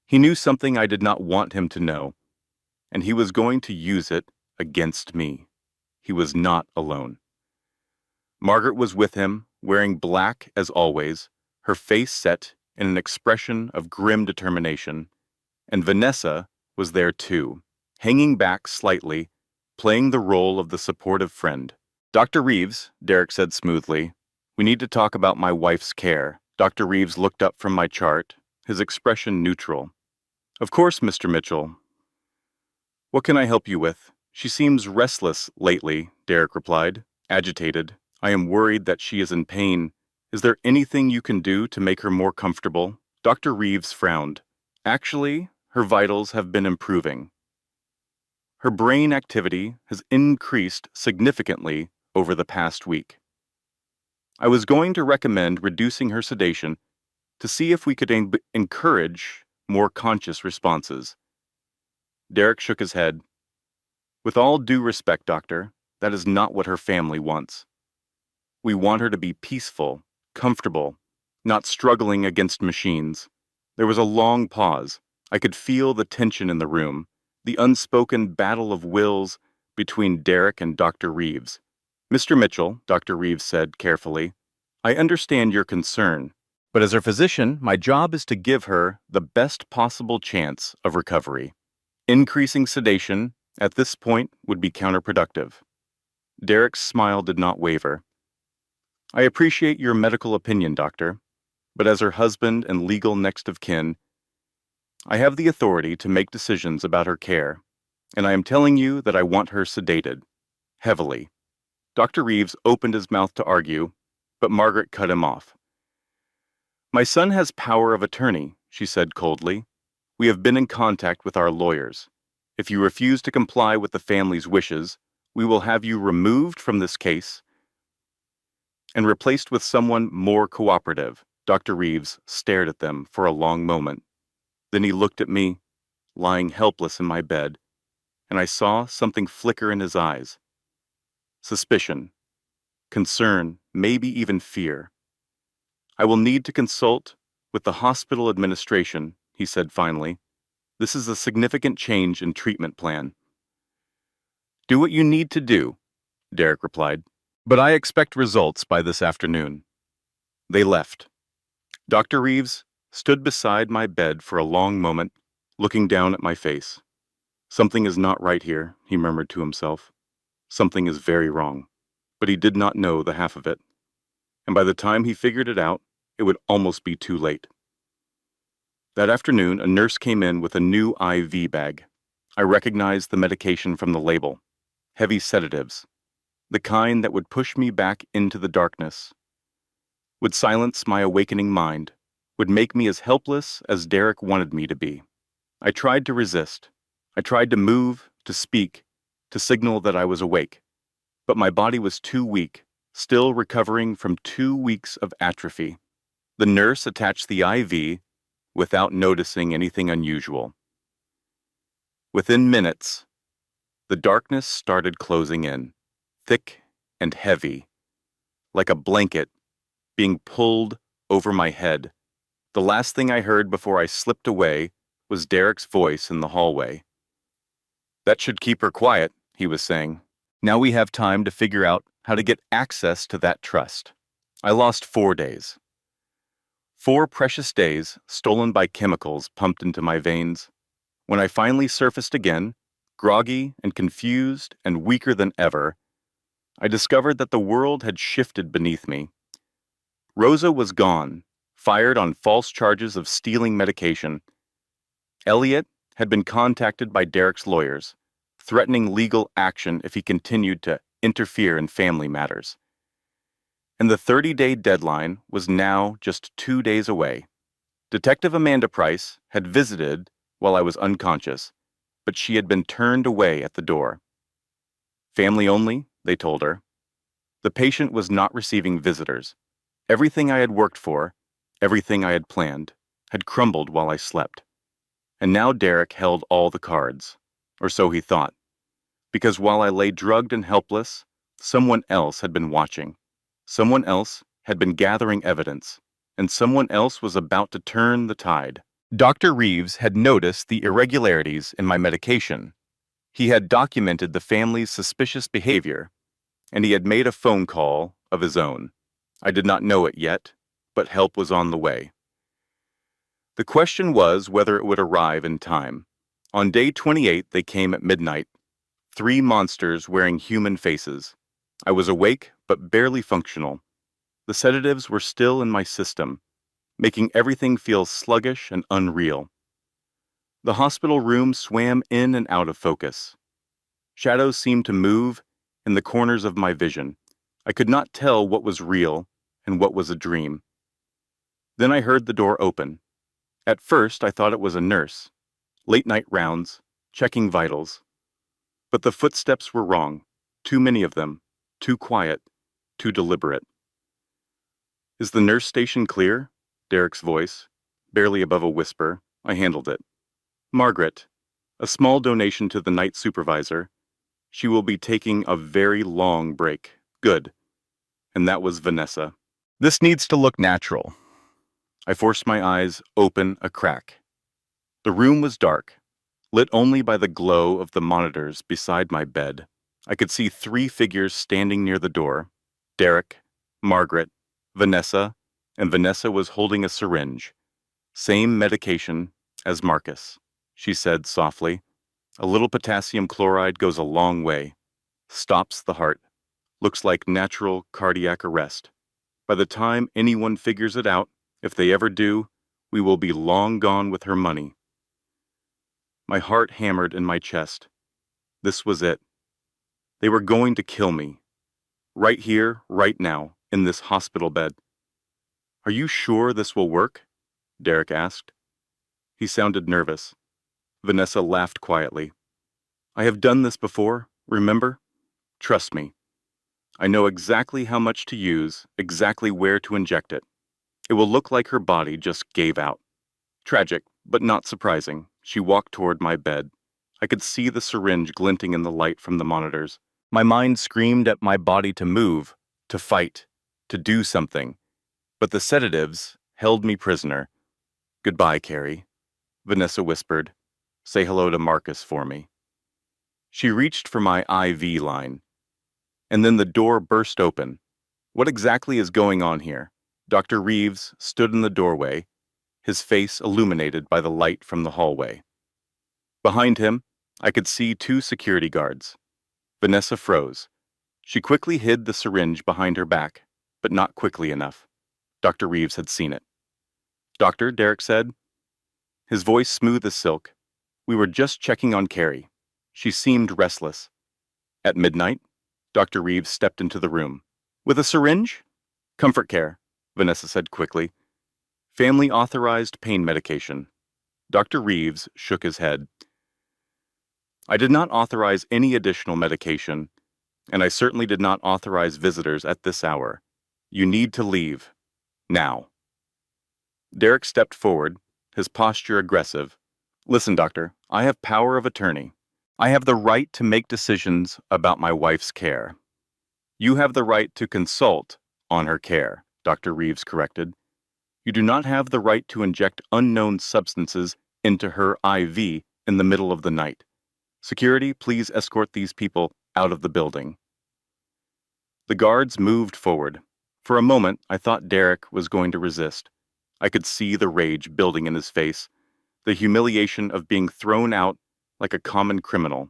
S1: He knew something I did not want him to know, and he was going to use it against me. He was not alone. Margaret was with him, wearing black as always, her face set in an expression of grim determination, and Vanessa was there too, hanging back slightly, playing the role of the supportive friend. Dr. Reeves, Derek said smoothly, we need to talk about my wife's care. Dr. Reeves looked up from my chart, his expression neutral. Of course, Mr. Mitchell. What can I help you with? She seems restless lately, Derek replied, agitated. I am worried that she is in pain. Is there anything you can do to make her more comfortable? Dr. Reeves frowned. Actually, her vitals have been improving. Her brain activity has increased significantly over the past week. I was going to recommend reducing her sedation to see if we could encourage more conscious responses. Derek shook his head. With all due respect, doctor, that is not what her family wants. We want her to be peaceful, comfortable, not struggling against machines. There was a long pause. I could feel the tension in the room, the unspoken battle of wills between Derek and Dr. Reeves. Mr. Mitchell, Dr. Reeves said carefully, I understand your concern, but as her physician, my job is to give her the best possible chance of recovery. Increasing sedation at this point would be counterproductive. Derek's smile did not waver. I appreciate your medical opinion, doctor, but as her husband and legal next of kin, I have the authority to make decisions about her care. And I am telling you that I want her sedated. Heavily. Dr. Reeves opened his mouth to argue, but Margaret cut him off. My son has power of attorney, she said coldly. We have been in contact with our lawyers. If you refuse to comply with the family's wishes, we will have you removed from this case and replaced with someone more cooperative. Dr. Reeves stared at them for a long moment. Then he looked at me, lying helpless in my bed, and I saw something flicker in his eyes. Suspicion, concern, maybe even fear. I will need to consult with the hospital administration, he said finally. This is a significant change in treatment plan. Do what you need to do, Derek replied. But I expect results by this afternoon. They left. Dr. Reeves stood beside my bed for a long moment, looking down at my face. Something is not right here, he murmured to himself. Something is very wrong. But he did not know the half of it. And by the time he figured it out, it would almost be too late. That afternoon, a nurse came in with a new IV bag. I recognized the medication from the label. Heavy sedatives. The kind that would push me back into the darkness. Would silence my awakening mind. Would make me as helpless as Derek wanted me to be. I tried to resist. I tried to move, to speak, to signal that I was awake. But my body was too weak, still recovering from 2 weeks of atrophy. The nurse attached the IV without noticing anything unusual. Within minutes, the darkness started closing in, thick and heavy, like a blanket being pulled over my head. The last thing I heard before I slipped away was Derek's voice in the hallway. That should keep her quiet, he was saying. Now we have time to figure out how to get access to that trust. I lost 4 days. 4 precious days stolen by chemicals pumped into my veins. When I finally surfaced again, groggy and confused and weaker than ever, I discovered that the world had shifted beneath me. Rosa was gone, fired on false charges of stealing medication. Elliot had been contacted by Derek's lawyers, threatening legal action if he continued to interfere in family matters. And the 30-day deadline was now just 2 days away. Detective Amanda Price had visited while I was unconscious, but she had been turned away at the door. Family only, they told her. The patient was not receiving visitors. Everything I had worked for, everything I had planned, had crumbled while I slept. And now Derek held all the cards, or so he thought, because while I lay drugged and helpless, someone else had been watching. Someone else had been gathering evidence, and someone else was about to turn the tide. Dr. Reeves had noticed the irregularities in my medication. He had documented the family's suspicious behavior, and he had made a phone call of his own. I did not know it yet, but help was on the way. The question was whether it would arrive in time. On day 28, they came at midnight. 3 monsters wearing human faces. I was awake, but barely functional. The sedatives were still in my system, making everything feel sluggish and unreal. The hospital room swam in and out of focus. Shadows seemed to move in the corners of my vision. I could not tell what was real and what was a dream. Then I heard the door open. At first, I thought it was a nurse. Late-night rounds, checking vitals. But the footsteps were wrong. Too many of them. Too quiet. Too deliberate. Is the nurse station clear? Derek's voice, barely above a whisper. I handled it. Margaret, a small donation to the night supervisor. She will be taking a very long break. Good. And that was Vanessa. This needs to look natural. I forced my eyes open a crack. The room was dark, lit only by the glow of the monitors beside my bed. I could see 3 figures standing near the door. Derek, Margaret, Vanessa, and Vanessa was holding a syringe. Same medication as Marcus, she said softly. A little potassium chloride goes a long way. Stops the heart. Looks like natural cardiac arrest. By the time anyone figures it out, if they ever do, we will be long gone with her money. My heart hammered in my chest. This was it. They were going to kill me. Right here, right now, in this hospital bed. Are you sure this will work? Derek asked. He sounded nervous. Vanessa laughed quietly. I have done this before, remember? Trust me. I know exactly how much to use, exactly where to inject it. It will look like her body just gave out. Tragic, but not surprising. She walked toward my bed. I could see the syringe glinting in the light from the monitors. My mind screamed at my body to move, to fight, to do something. But the sedatives held me prisoner. Goodbye, Carrie, Vanessa whispered. Say hello to Marcus for me. She reached for my IV line. And then the door burst open. What exactly is going on here? Dr. Reeves stood in the doorway, his face illuminated by the light from the hallway. Behind him, I could see 2 security guards. Vanessa froze. She quickly hid the syringe behind her back, but not quickly enough. Dr. Reeves had seen it. Doctor, Derek said. His voice smooth as silk. We were just checking on Carrie. She seemed restless. At midnight, Dr. Reeves stepped into the room. With a syringe? Comfort care, Vanessa said quickly. Family authorized pain medication. Dr. Reeves shook his head. I did not authorize any additional medication, and I certainly did not authorize visitors at this hour. You need to leave. Now. Derek stepped forward, his posture aggressive. Listen, doctor, I have power of attorney. I have the right to make decisions about my wife's care. You have the right to consult on her care, Dr. Reeves corrected. You do not have the right to inject unknown substances into her IV in the middle of the night. Security, please escort these people out of the building. The guards moved forward. For a moment, I thought Derek was going to resist. I could see the rage building in his face, the humiliation of being thrown out like a common criminal.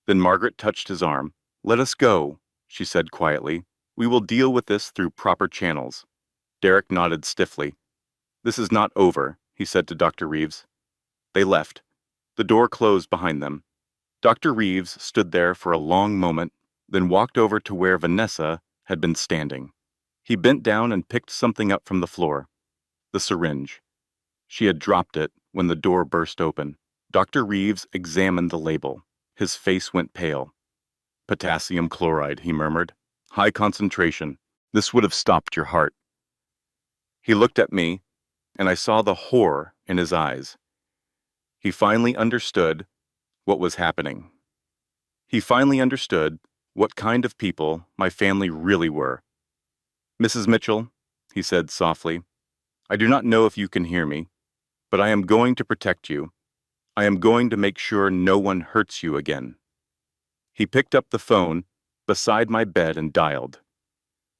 S1: Then Margaret touched his arm. Let us go, she said quietly. We will deal with this through proper channels. Derek nodded stiffly. This is not over, he said to Dr. Reeves. They left. The door closed behind them. Dr. Reeves stood there for a long moment, then walked over to where Vanessa had been standing. He bent down and picked something up from the floor. The syringe. She had dropped it when the door burst open. Dr. Reeves examined the label. His face went pale. Potassium chloride, he murmured. High concentration. This would have stopped your heart. He looked at me, and I saw the horror in his eyes. He finally understood what was happening. He finally understood what kind of people my family really were. Mrs. Mitchell, he said softly, I do not know if you can hear me, but I am going to protect you. I am going to make sure no one hurts you again. He picked up the phone beside my bed and dialed.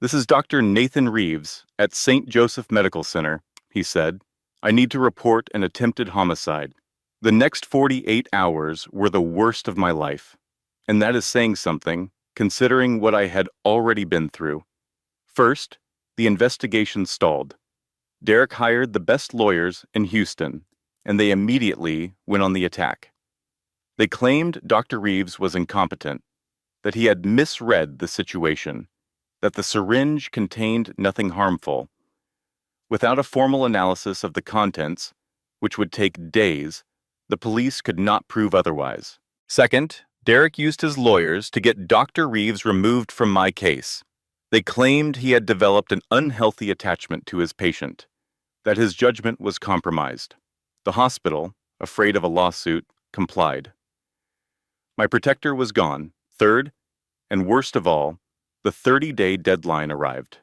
S1: This is Dr. Nathan Reeves at St. Joseph Medical Center, he said. I need to report an attempted homicide. The next 48 hours were the worst of my life, and that is saying something, considering what I had already been through. First, the investigation stalled. Derek hired the best lawyers in Houston, and they immediately went on the attack. They claimed Dr. Reeves was incompetent, that he had misread the situation, that the syringe contained nothing harmful. Without a formal analysis of the contents, which would take days, the police could not prove otherwise. Second, Derek used his lawyers to get Dr. Reeves removed from my case. They claimed he had developed an unhealthy attachment to his patient, that his judgment was compromised. The hospital, afraid of a lawsuit, complied. My protector was gone. Third, and worst of all, the 30-day deadline arrived.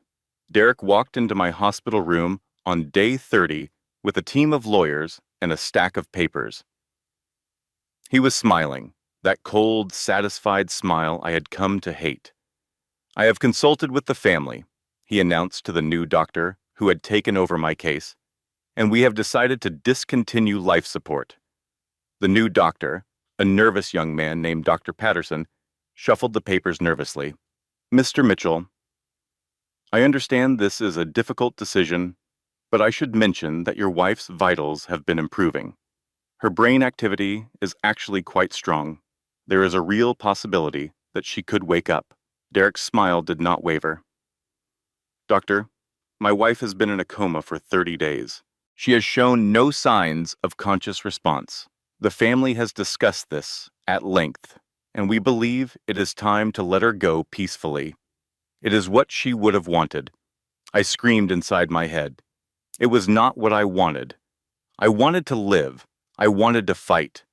S1: Derek walked into my hospital room on day 30 with a team of lawyers and a stack of papers. He was smiling, that cold, satisfied smile I had come to hate. I have consulted with the family, he announced to the new doctor who had taken over my case, and we have decided to discontinue life support. The new doctor, a nervous young man named Dr. Patterson, shuffled the papers nervously. Mr. Mitchell, I understand this is a difficult decision, but I should mention that your wife's vitals have been improving. Her brain activity is actually quite strong. There is a real possibility that she could wake up. Derek's smile did not waver. Doctor, my wife has been in a coma for 30 days. She has shown no signs of conscious response. The family has discussed this at length, and we believe it is time to let her go peacefully. It is what she would have wanted. I screamed inside my head. It was not what I wanted. I wanted to live. I wanted to fight.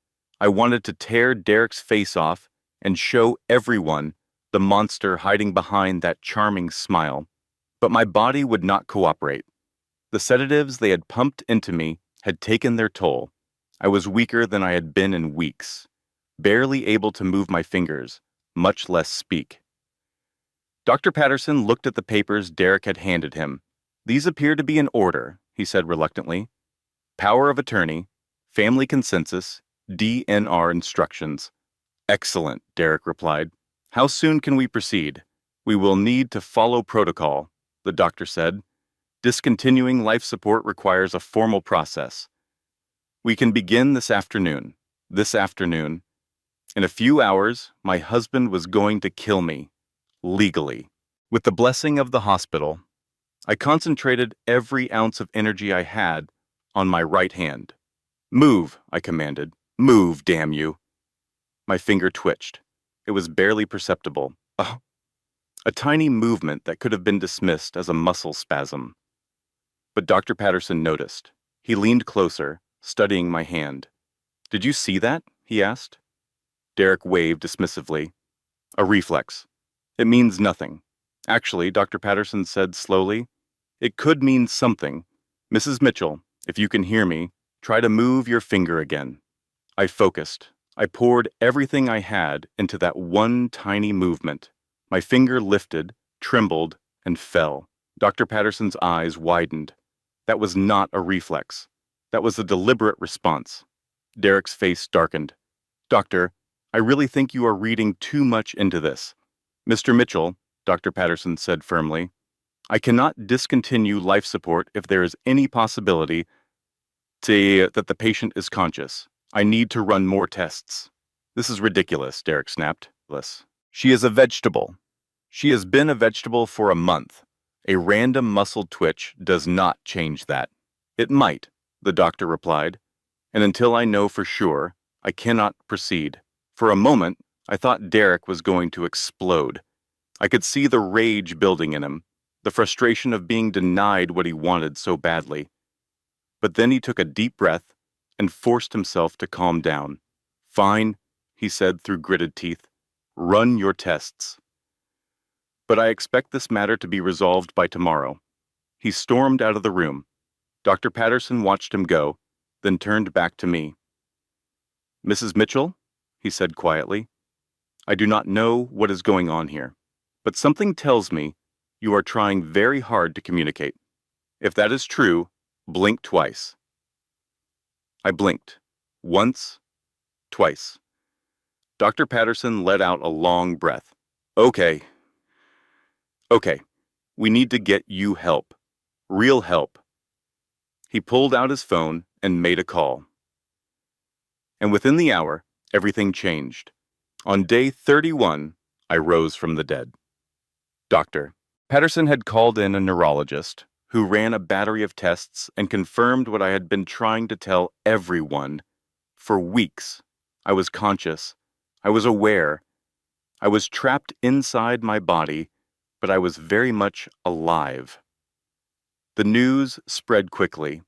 S1: I wanted to tear Derek's face off and show everyone the monster hiding behind that charming smile. But my body would not cooperate. The sedatives they had pumped into me had taken their toll. I was weaker than I had been in weeks, barely able to move my fingers, much less speak. Dr. Patterson looked at the papers Derek had handed him. These appear to be in order, he said reluctantly. Power of attorney, family consensus, DNR instructions. Excellent, Derek replied. How soon can we proceed? We will need to follow protocol, the doctor said. Discontinuing life support requires a formal process. We can begin this afternoon. This afternoon. In a few hours, my husband was going to kill me. Legally. With the blessing of the hospital, I concentrated every ounce of energy I had on my right hand. Move, I commanded. Move, damn you. My finger twitched. It was barely perceptible. A tiny movement that could have been dismissed as a muscle spasm. But Dr. Patterson noticed. He leaned closer, studying my hand. Did you see that? He asked. Derek waved dismissively. A reflex. It means nothing. Actually, Dr. Patterson said slowly, it could mean something. Mrs. Mitchell, if you can hear me, try to move your finger again. I focused. I poured everything I had into that one tiny movement. My finger lifted, trembled, and fell. Dr. Patterson's eyes widened. That was not a reflex. That was a deliberate response. Derek's face darkened. Doctor, I really think you are reading too much into this. Mr. Mitchell, Dr. Patterson said firmly, I cannot discontinue life support if there is any possibility that the patient is conscious. I need to run more tests. This is ridiculous, Derek snapped. She is a vegetable. She has been a vegetable for a month. A random muscle twitch does not change that. It might, the doctor replied, and until I know for sure, I cannot proceed. For a moment, I thought Derek was going to explode. I could see the rage building in him, the frustration of being denied what he wanted so badly. But then he took a deep breath and forced himself to calm down. Fine, he said through gritted teeth. Run your tests. But I expect this matter to be resolved by tomorrow. He stormed out of the room. Dr. Patterson watched him go, then turned back to me. Mrs. Mitchell, he said quietly, I do not know what is going on here, but something tells me you are trying very hard to communicate. If that is true, blink twice. I blinked. Once, twice. Dr. Patterson let out a long breath. Okay, we need to get you help. Real help. He pulled out his phone and made a call. And within the hour, everything changed. On day 31, I rose from the dead. Doctor. Patterson had called in a neurologist who ran a battery of tests and confirmed what I had been trying to tell everyone for weeks. I was conscious. I was aware. I was trapped inside my body, but I was very much alive. The news spread quickly.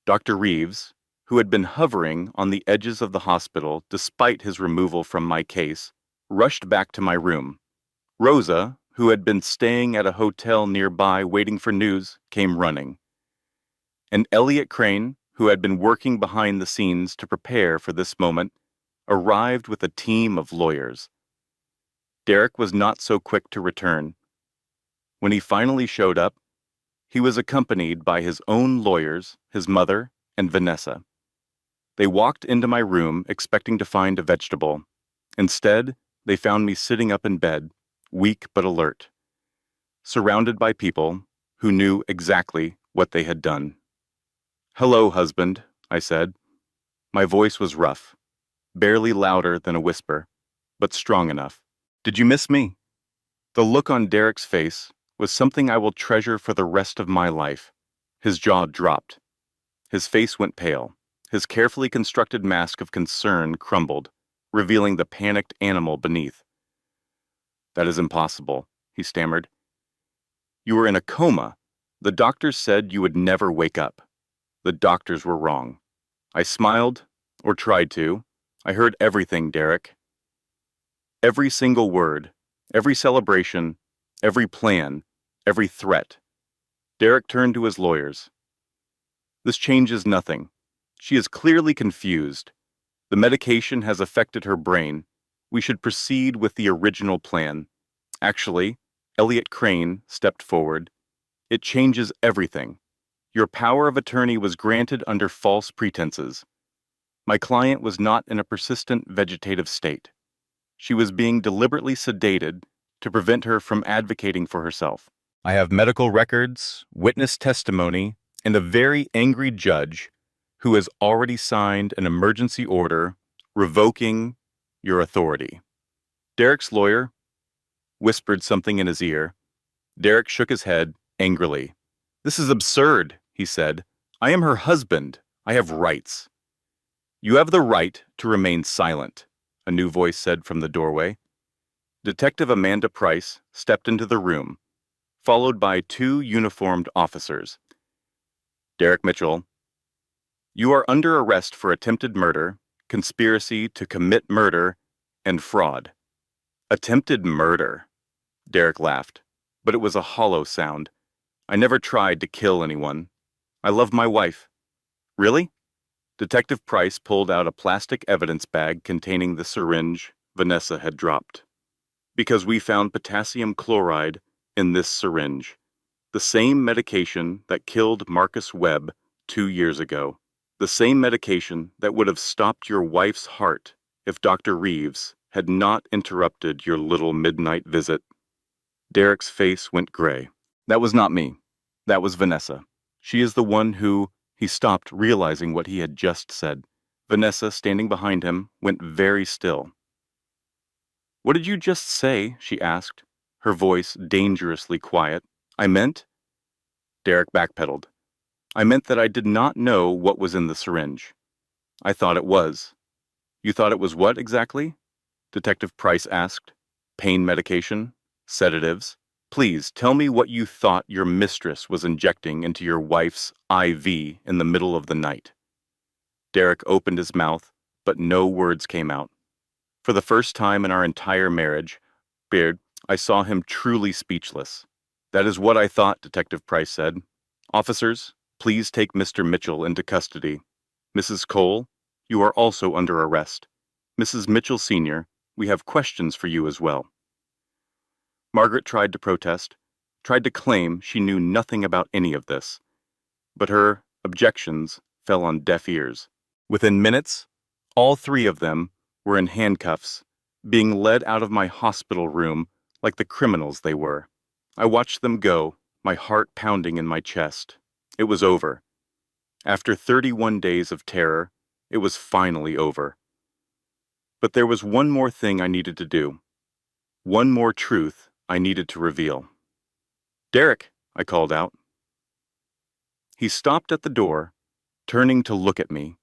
S1: Dr. Reeves, who had been hovering on the edges of the hospital despite his removal from my case, rushed back to my room. Rosa, who had been staying at a hotel nearby waiting for news, came running. And Elliot Crane, who had been working behind the scenes to prepare for this moment, arrived with a team of lawyers. Derek was not so quick to return. When he finally showed up, he was accompanied by his own lawyers, his mother, and Vanessa. They walked into my room expecting to find a vegetable. Instead, they found me sitting up in bed, weak but alert, surrounded by people who knew exactly what they had done. Hello, husband, I said. My voice was rough, barely louder than a whisper. but strong enough. Did you miss me? The look on Derek's face was something I will treasure for the rest of my life. His jaw dropped. His face went pale. His carefully constructed mask of concern crumbled, revealing the panicked animal beneath. That is impossible, he stammered. You were in a coma. The doctors said you would never wake up. The doctors were wrong. I smiled, or tried to. I heard everything, Derek. Every single word, every celebration, every plan, every threat. Derek turned to his lawyers. This changes nothing. She is clearly confused. The medication has affected her brain. We should proceed with the original plan. Actually, Elliot Crane stepped forward. It changes everything. Your power of attorney was granted under false pretenses. My client was not in a persistent vegetative state. She was being deliberately sedated to prevent her from advocating for herself. I have medical records, witness testimony, and a very angry judge who has already signed an emergency order revoking your authority. Derek's lawyer whispered something in his ear. Derek shook his head angrily. This is absurd, he said. I am her husband. I have rights. You have the right to remain silent, a new voice said from the doorway. Detective Amanda Price stepped into the room, followed by two uniformed officers. Derek Mitchell, you are under arrest for attempted murder, conspiracy to commit murder, and fraud. Attempted murder, Derek laughed, but it was a hollow sound. I never tried to kill anyone. I love my wife. Really? Detective Price pulled out a plastic evidence bag containing the syringe Vanessa had dropped. Because we found potassium chloride in this syringe, the same medication that killed Marcus Webb 2 years ago, the same medication that would have stopped your wife's heart if Dr. Reeves had not interrupted your little midnight visit. Derek's face went gray. That was not me. That was Vanessa. She is the one who... He stopped, realizing what he had just said. Vanessa, standing behind him, went very still. What did you just say? She asked, her voice dangerously quiet. I meant... Derek backpedaled. I meant that I did not know what was in the syringe. I thought it was. You thought it was what exactly? Detective Price asked. Pain medication? Sedatives? Please tell me what you thought your mistress was injecting into your wife's IV in the middle of the night. Derek opened his mouth, but no words came out. For the first time in our entire marriage, I saw him truly speechless. That is what I thought, Detective Price said. Officers, please take Mr. Mitchell into custody. Mrs. Cole, you are also under arrest. Mrs. Mitchell Sr., we have questions for you as well. Margaret tried to protest, tried to claim she knew nothing about any of this, but her objections fell on deaf ears. Within minutes, all three of them were in handcuffs, being led out of my hospital room like the criminals they were. I watched them go, my heart pounding in my chest. It was over. After 31 days of terror, it was finally over. But there was one more thing I needed to do. One more truth I needed to reveal. Derek, I called out. He stopped at the door, turning to look at me.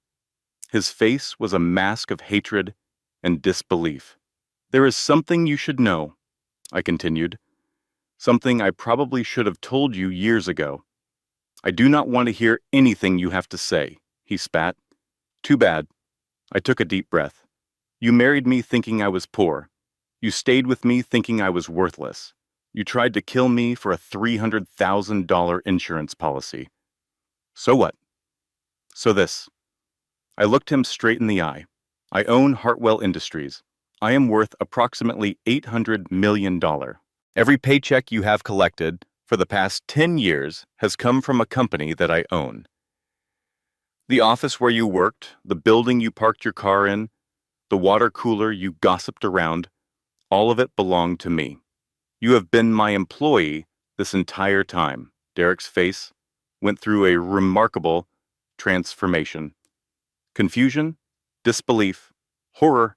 S1: His face was a mask of hatred and disbelief. There is something you should know, I continued. Something I probably should have told you years ago. I do not want to hear anything you have to say, he spat. Too bad. I took a deep breath. You married me thinking I was poor. You stayed with me thinking I was worthless. You tried to kill me for a $300,000 insurance policy. So what? So this. I looked him straight in the eye. I own Hartwell Industries. I am worth approximately $800 million. Every paycheck you have collected for the past 10 years has come from a company that I own. The office where you worked, the building you parked your car in, the water cooler you gossiped around, all of it belonged to me. You have been my employee this entire time. Derek's face went through a remarkable transformation. Confusion, disbelief, horror,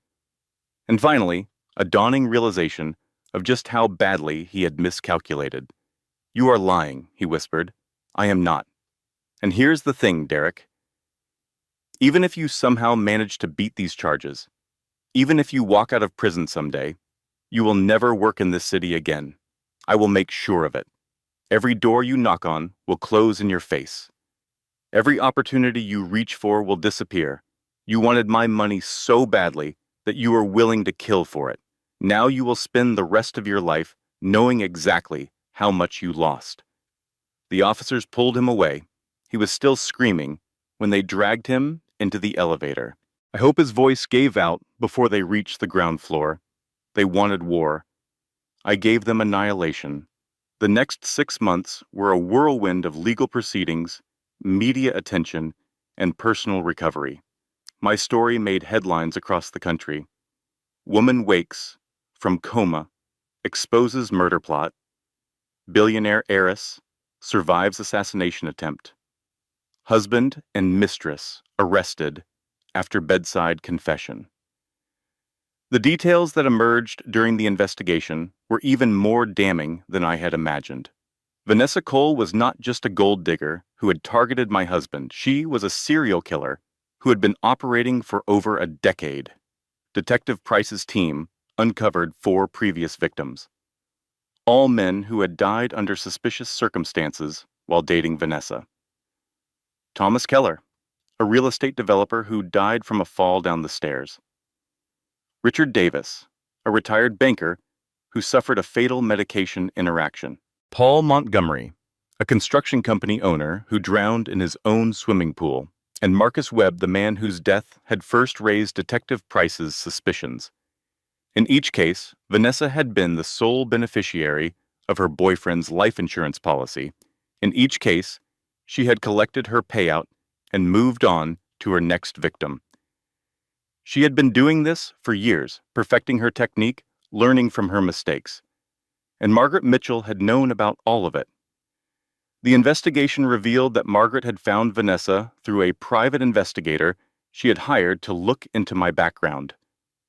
S1: and finally, a dawning realization of just how badly he had miscalculated. "You are lying," he whispered. "I am not. And here's the thing, Derek. Even if you somehow manage to beat these charges, even if you walk out of prison someday, you will never work in this city again. I will make sure of it. Every door you knock on will close in your face. Every opportunity you reach for will disappear. You wanted my money so badly that you were willing to kill for it. Now you will spend the rest of your life knowing exactly how much you lost." The officers pulled him away. He was still screaming when they dragged him into the elevator. I hope his voice gave out before they reached the ground floor. They wanted war. I gave them annihilation. The next 6 months were a whirlwind of legal proceedings, media attention, and personal recovery. My story made headlines across the country. Woman wakes from coma, exposes murder plot, billionaire heiress survives assassination attempt, husband and mistress arrested after bedside confession. The details that emerged during the investigation were even more damning than I had imagined. Vanessa Cole was not just a gold digger who had targeted my husband. She was a serial killer who had been operating for over a decade. Detective Price's team uncovered 4 previous victims, all men who had died under suspicious circumstances while dating Vanessa. Thomas Keller, a real estate developer who died from a fall down the stairs. Richard Davis, a retired banker who suffered a fatal medication interaction. Paul Montgomery, a construction company owner who drowned in his own swimming pool. And Marcus Webb, the man whose death had first raised Detective Price's suspicions. In each case, Vanessa had been the sole beneficiary of her boyfriend's life insurance policy. In each case, she had collected her payout and moved on to her next victim. She had been doing this for years, perfecting her technique, learning from her mistakes. And Margaret Mitchell had known about all of it. The investigation revealed that Margaret had found Vanessa through a private investigator she had hired to look into my background.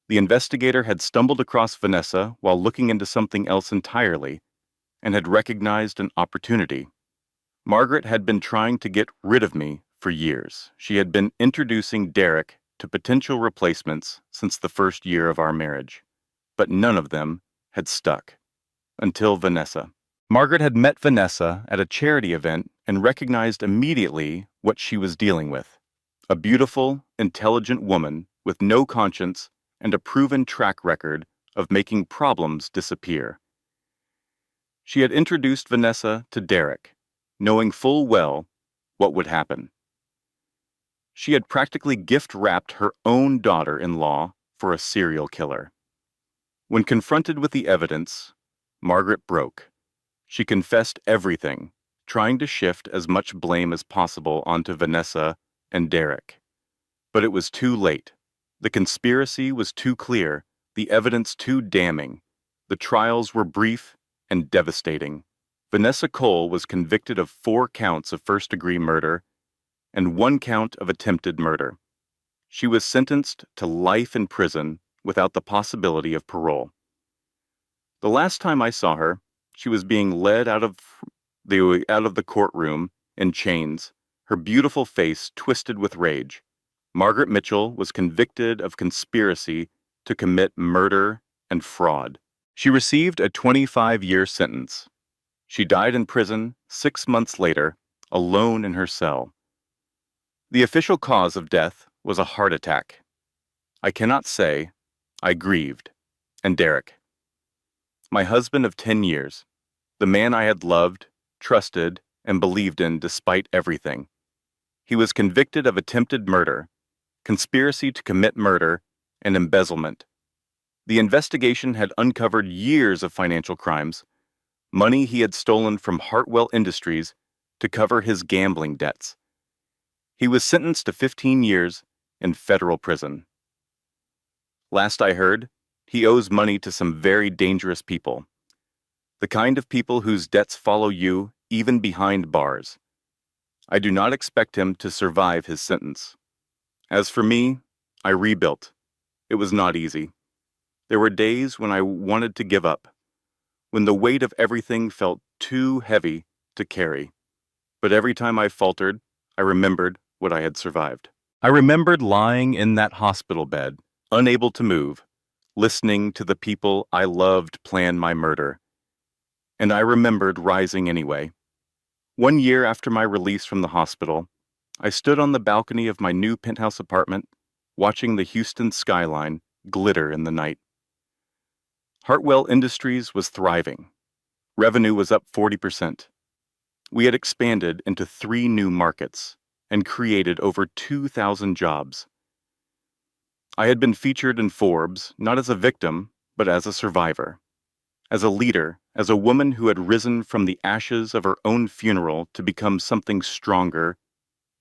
S1: The investigator had stumbled across Vanessa while looking into something else entirely and had recognized an opportunity. Margaret had been trying to get rid of me for years. She had been introducing Derek to potential replacements since the first year of our marriage, but none of them had stuck. Until Vanessa. Margaret had met Vanessa at a charity event and recognized immediately what she was dealing with. A beautiful, intelligent woman with no conscience and a proven track record of making problems disappear. She had introduced Vanessa to Derek, knowing full well what would happen. She had practically gift-wrapped her own daughter-in-law for a serial killer. When confronted with the evidence, Margaret broke. She confessed everything, trying to shift as much blame as possible onto Vanessa and Derek. But it was too late. The conspiracy was too clear, the evidence too damning. The trials were brief and devastating. Vanessa Cole was convicted of 4 counts of first-degree murder and 1 count of attempted murder. She was sentenced to life in prison without the possibility of parole. The last time I saw her, she was being led out of the courtroom in chains, her beautiful face twisted with rage. Margaret Mitchell was convicted of conspiracy to commit murder and fraud. She received a 25-year sentence. She died in prison 6 months later, alone in her cell. The official cause of death was a heart attack. I cannot say I grieved. And Derek, my husband of 10 years, the man I had loved, trusted, and believed in despite everything. He was convicted of attempted murder, conspiracy to commit murder, and embezzlement. The investigation had uncovered years of financial crimes, money he had stolen from Hartwell Industries to cover his gambling debts. He was sentenced to 15 years in federal prison. Last I heard, he owes money to some very dangerous people. The kind of people whose debts follow you even behind bars. I do not expect him to survive his sentence. As for me, I rebuilt. It was not easy. There were days when I wanted to give up, when the weight of everything felt too heavy to carry. But every time I faltered, I remembered what I had survived. I remembered lying in that hospital bed, unable to move, listening to the people I loved plan my murder. And I remembered rising anyway. 1 year after my release from the hospital, I stood on the balcony of my new penthouse apartment, watching the Houston skyline glitter in the night. Hartwell Industries was thriving. Revenue was up 40%. We had expanded into 3 new markets and created over 2,000 jobs. I had been featured in Forbes not as a victim, but as a survivor, as a leader, as a woman who had risen from the ashes of her own funeral to become something stronger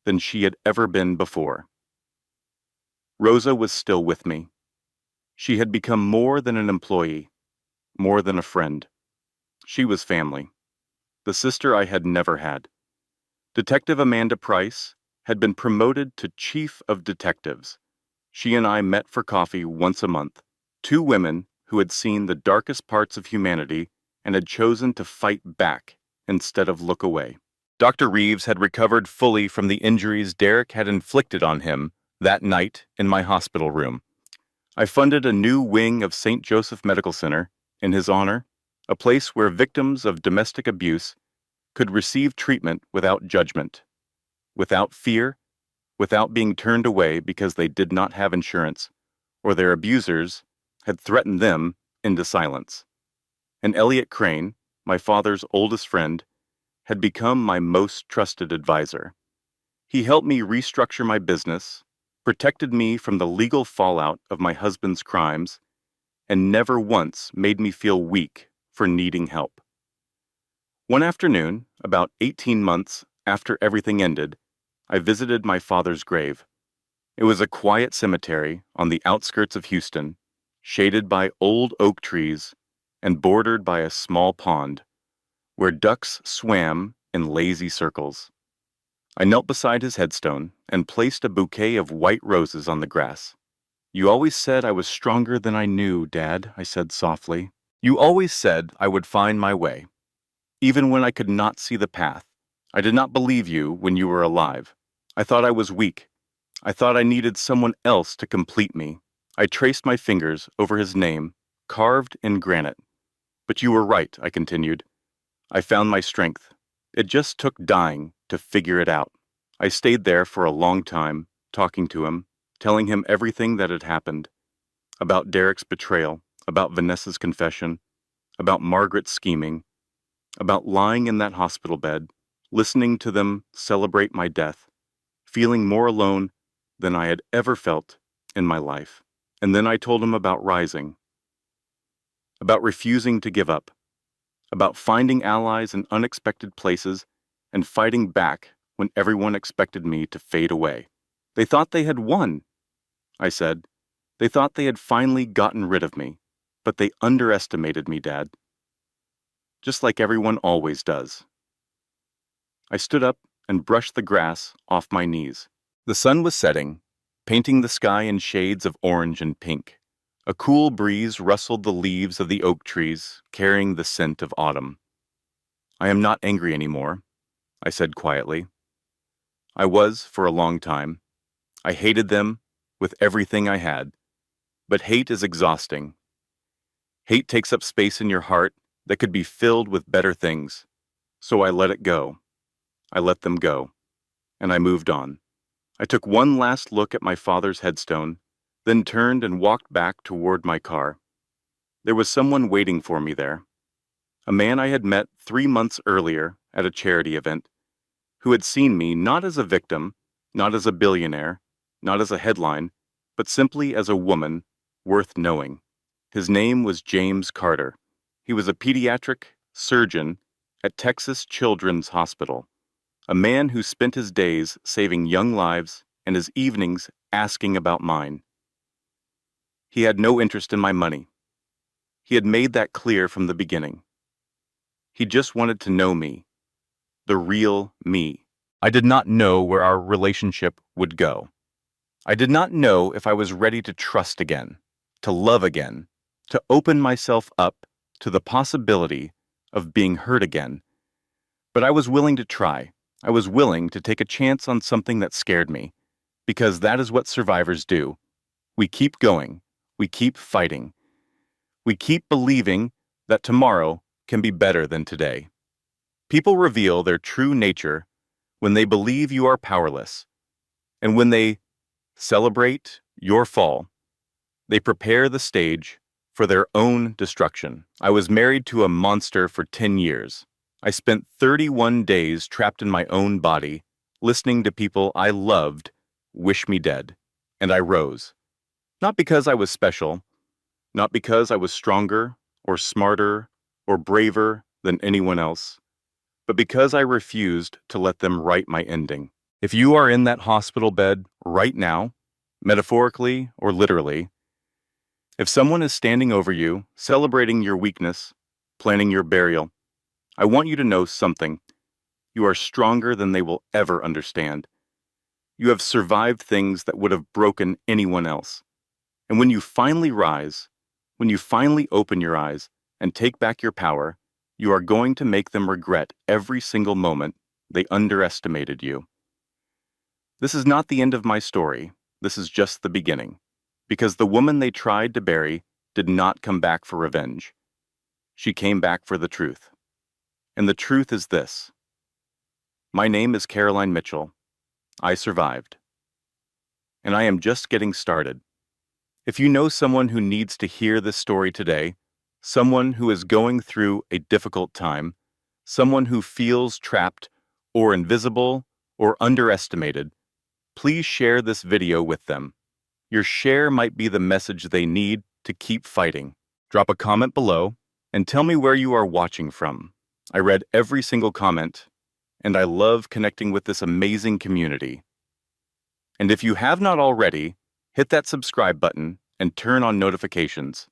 S1: than she had ever been before. Rosa was still with me. She had become more than an employee, more than a friend. She was family, the sister I had never had. Detective Amanda Price had been promoted to Chief of Detectives. She and I met for coffee once a month, 2 women who had seen the darkest parts of humanity and had chosen to fight back instead of look away. Dr. Reeves had recovered fully from the injuries Derek had inflicted on him that night in my hospital room. I funded a new wing of St. Joseph Medical Center in his honor, a place where victims of domestic abuse could receive treatment without judgment, without fear, without being turned away because they did not have insurance, or their abusers had threatened them into silence. And Elliot Crane, my father's oldest friend, had become my most trusted advisor. He helped me restructure my business, protected me from the legal fallout of my husband's crimes, and never once made me feel weak for needing help. One afternoon, about 18 months after everything ended, I visited my father's grave. It was a quiet cemetery on the outskirts of Houston, shaded by old oak trees and bordered by a small pond, where ducks swam in lazy circles. I knelt beside his headstone and placed a bouquet of white roses on the grass. "You always said I was stronger than I knew, Dad," I said softly. "You always said I would find my way, even when I could not see the path. I did not believe you when you were alive. I thought I was weak. I thought I needed someone else to complete me." I traced my fingers over his name, carved in granite. "But you were right," I continued. "I found my strength. It just took dying to figure it out." I stayed there for a long time, talking to him, telling him everything that had happened. About Derek's betrayal, about Vanessa's confession, about Margaret's scheming, about lying in that hospital bed, listening to them celebrate my death, feeling more alone than I had ever felt in my life. And then I told him about rising, about refusing to give up, about finding allies in unexpected places and fighting back when everyone expected me to fade away. "They thought they had won," I said. "They thought they had finally gotten rid of me, but they underestimated me, Dad. Just like everyone always does." I stood up and brushed the grass off my knees. The sun was setting, painting the sky in shades of orange and pink. A cool breeze rustled the leaves of the oak trees, carrying the scent of autumn. "I am not angry anymore," I said quietly. I was for a long time. I hated them with everything I had. But hate is exhausting. Hate takes up space in your heart that could be filled with better things. So I let it go. I let them go. And I moved on. I took one last look at my father's headstone, then turned and walked back toward my car. There was someone waiting for me there. A man I had met 3 months earlier at a charity event, who had seen me not as a victim, not as a billionaire, not as a headline, but simply as a woman worth knowing. His name was James Carter. He was a pediatric surgeon at Texas Children's Hospital, a man who spent his days saving young lives and his evenings asking about mine. He had no interest in my money. He had made that clear from the beginning. He just wanted to know me, the real me. I did not know where our relationship would go. I did not know if I was ready to trust again, to love again, to open myself up to the possibility of being hurt again. But I was willing to try. I was willing to take a chance on something that scared me, because that is what survivors do. We keep going. We keep fighting. We keep believing that tomorrow can be better than today. People reveal their true nature when they believe you are powerless, and when they celebrate your fall. They prepare the stage for their own destruction. I was married to a monster for 10 years. I spent 31 days trapped in my own body, listening to people I loved wish me dead. And I rose. Not because I was special, not because I was stronger or smarter or braver than anyone else, but because I refused to let them write my ending. If you are in that hospital bed right now, metaphorically or literally, if someone is standing over you, celebrating your weakness, planning your burial, I want you to know something. You are stronger than they will ever understand. You have survived things that would have broken anyone else. And when you finally rise, when you finally open your eyes and take back your power, you are going to make them regret every single moment they underestimated you. This is not the end of my story. This is just the beginning. Because the woman they tried to bury did not come back for revenge. She came back for the truth. And the truth is this. My name is Caroline Mitchell. I survived. And I am just getting started. If you know someone who needs to hear this story today, someone who is going through a difficult time, someone who feels trapped or invisible or underestimated, please share this video with them. Your share might be the message they need to keep fighting. Drop a comment below and tell me where you are watching from. I read every single comment, and I love connecting with this amazing community. And if you have not already, hit that subscribe button and turn on notifications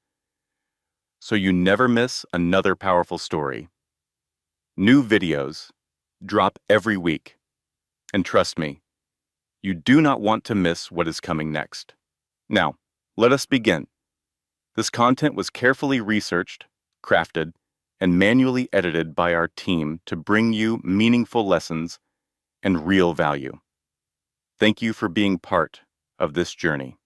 S1: so you never miss another powerful story. New videos drop every week, and trust me, you do not want to miss what is coming next. Now, let us begin. This content was carefully researched, crafted, and manually edited by our team to bring you meaningful lessons and real value. Thank you for being part of this journey.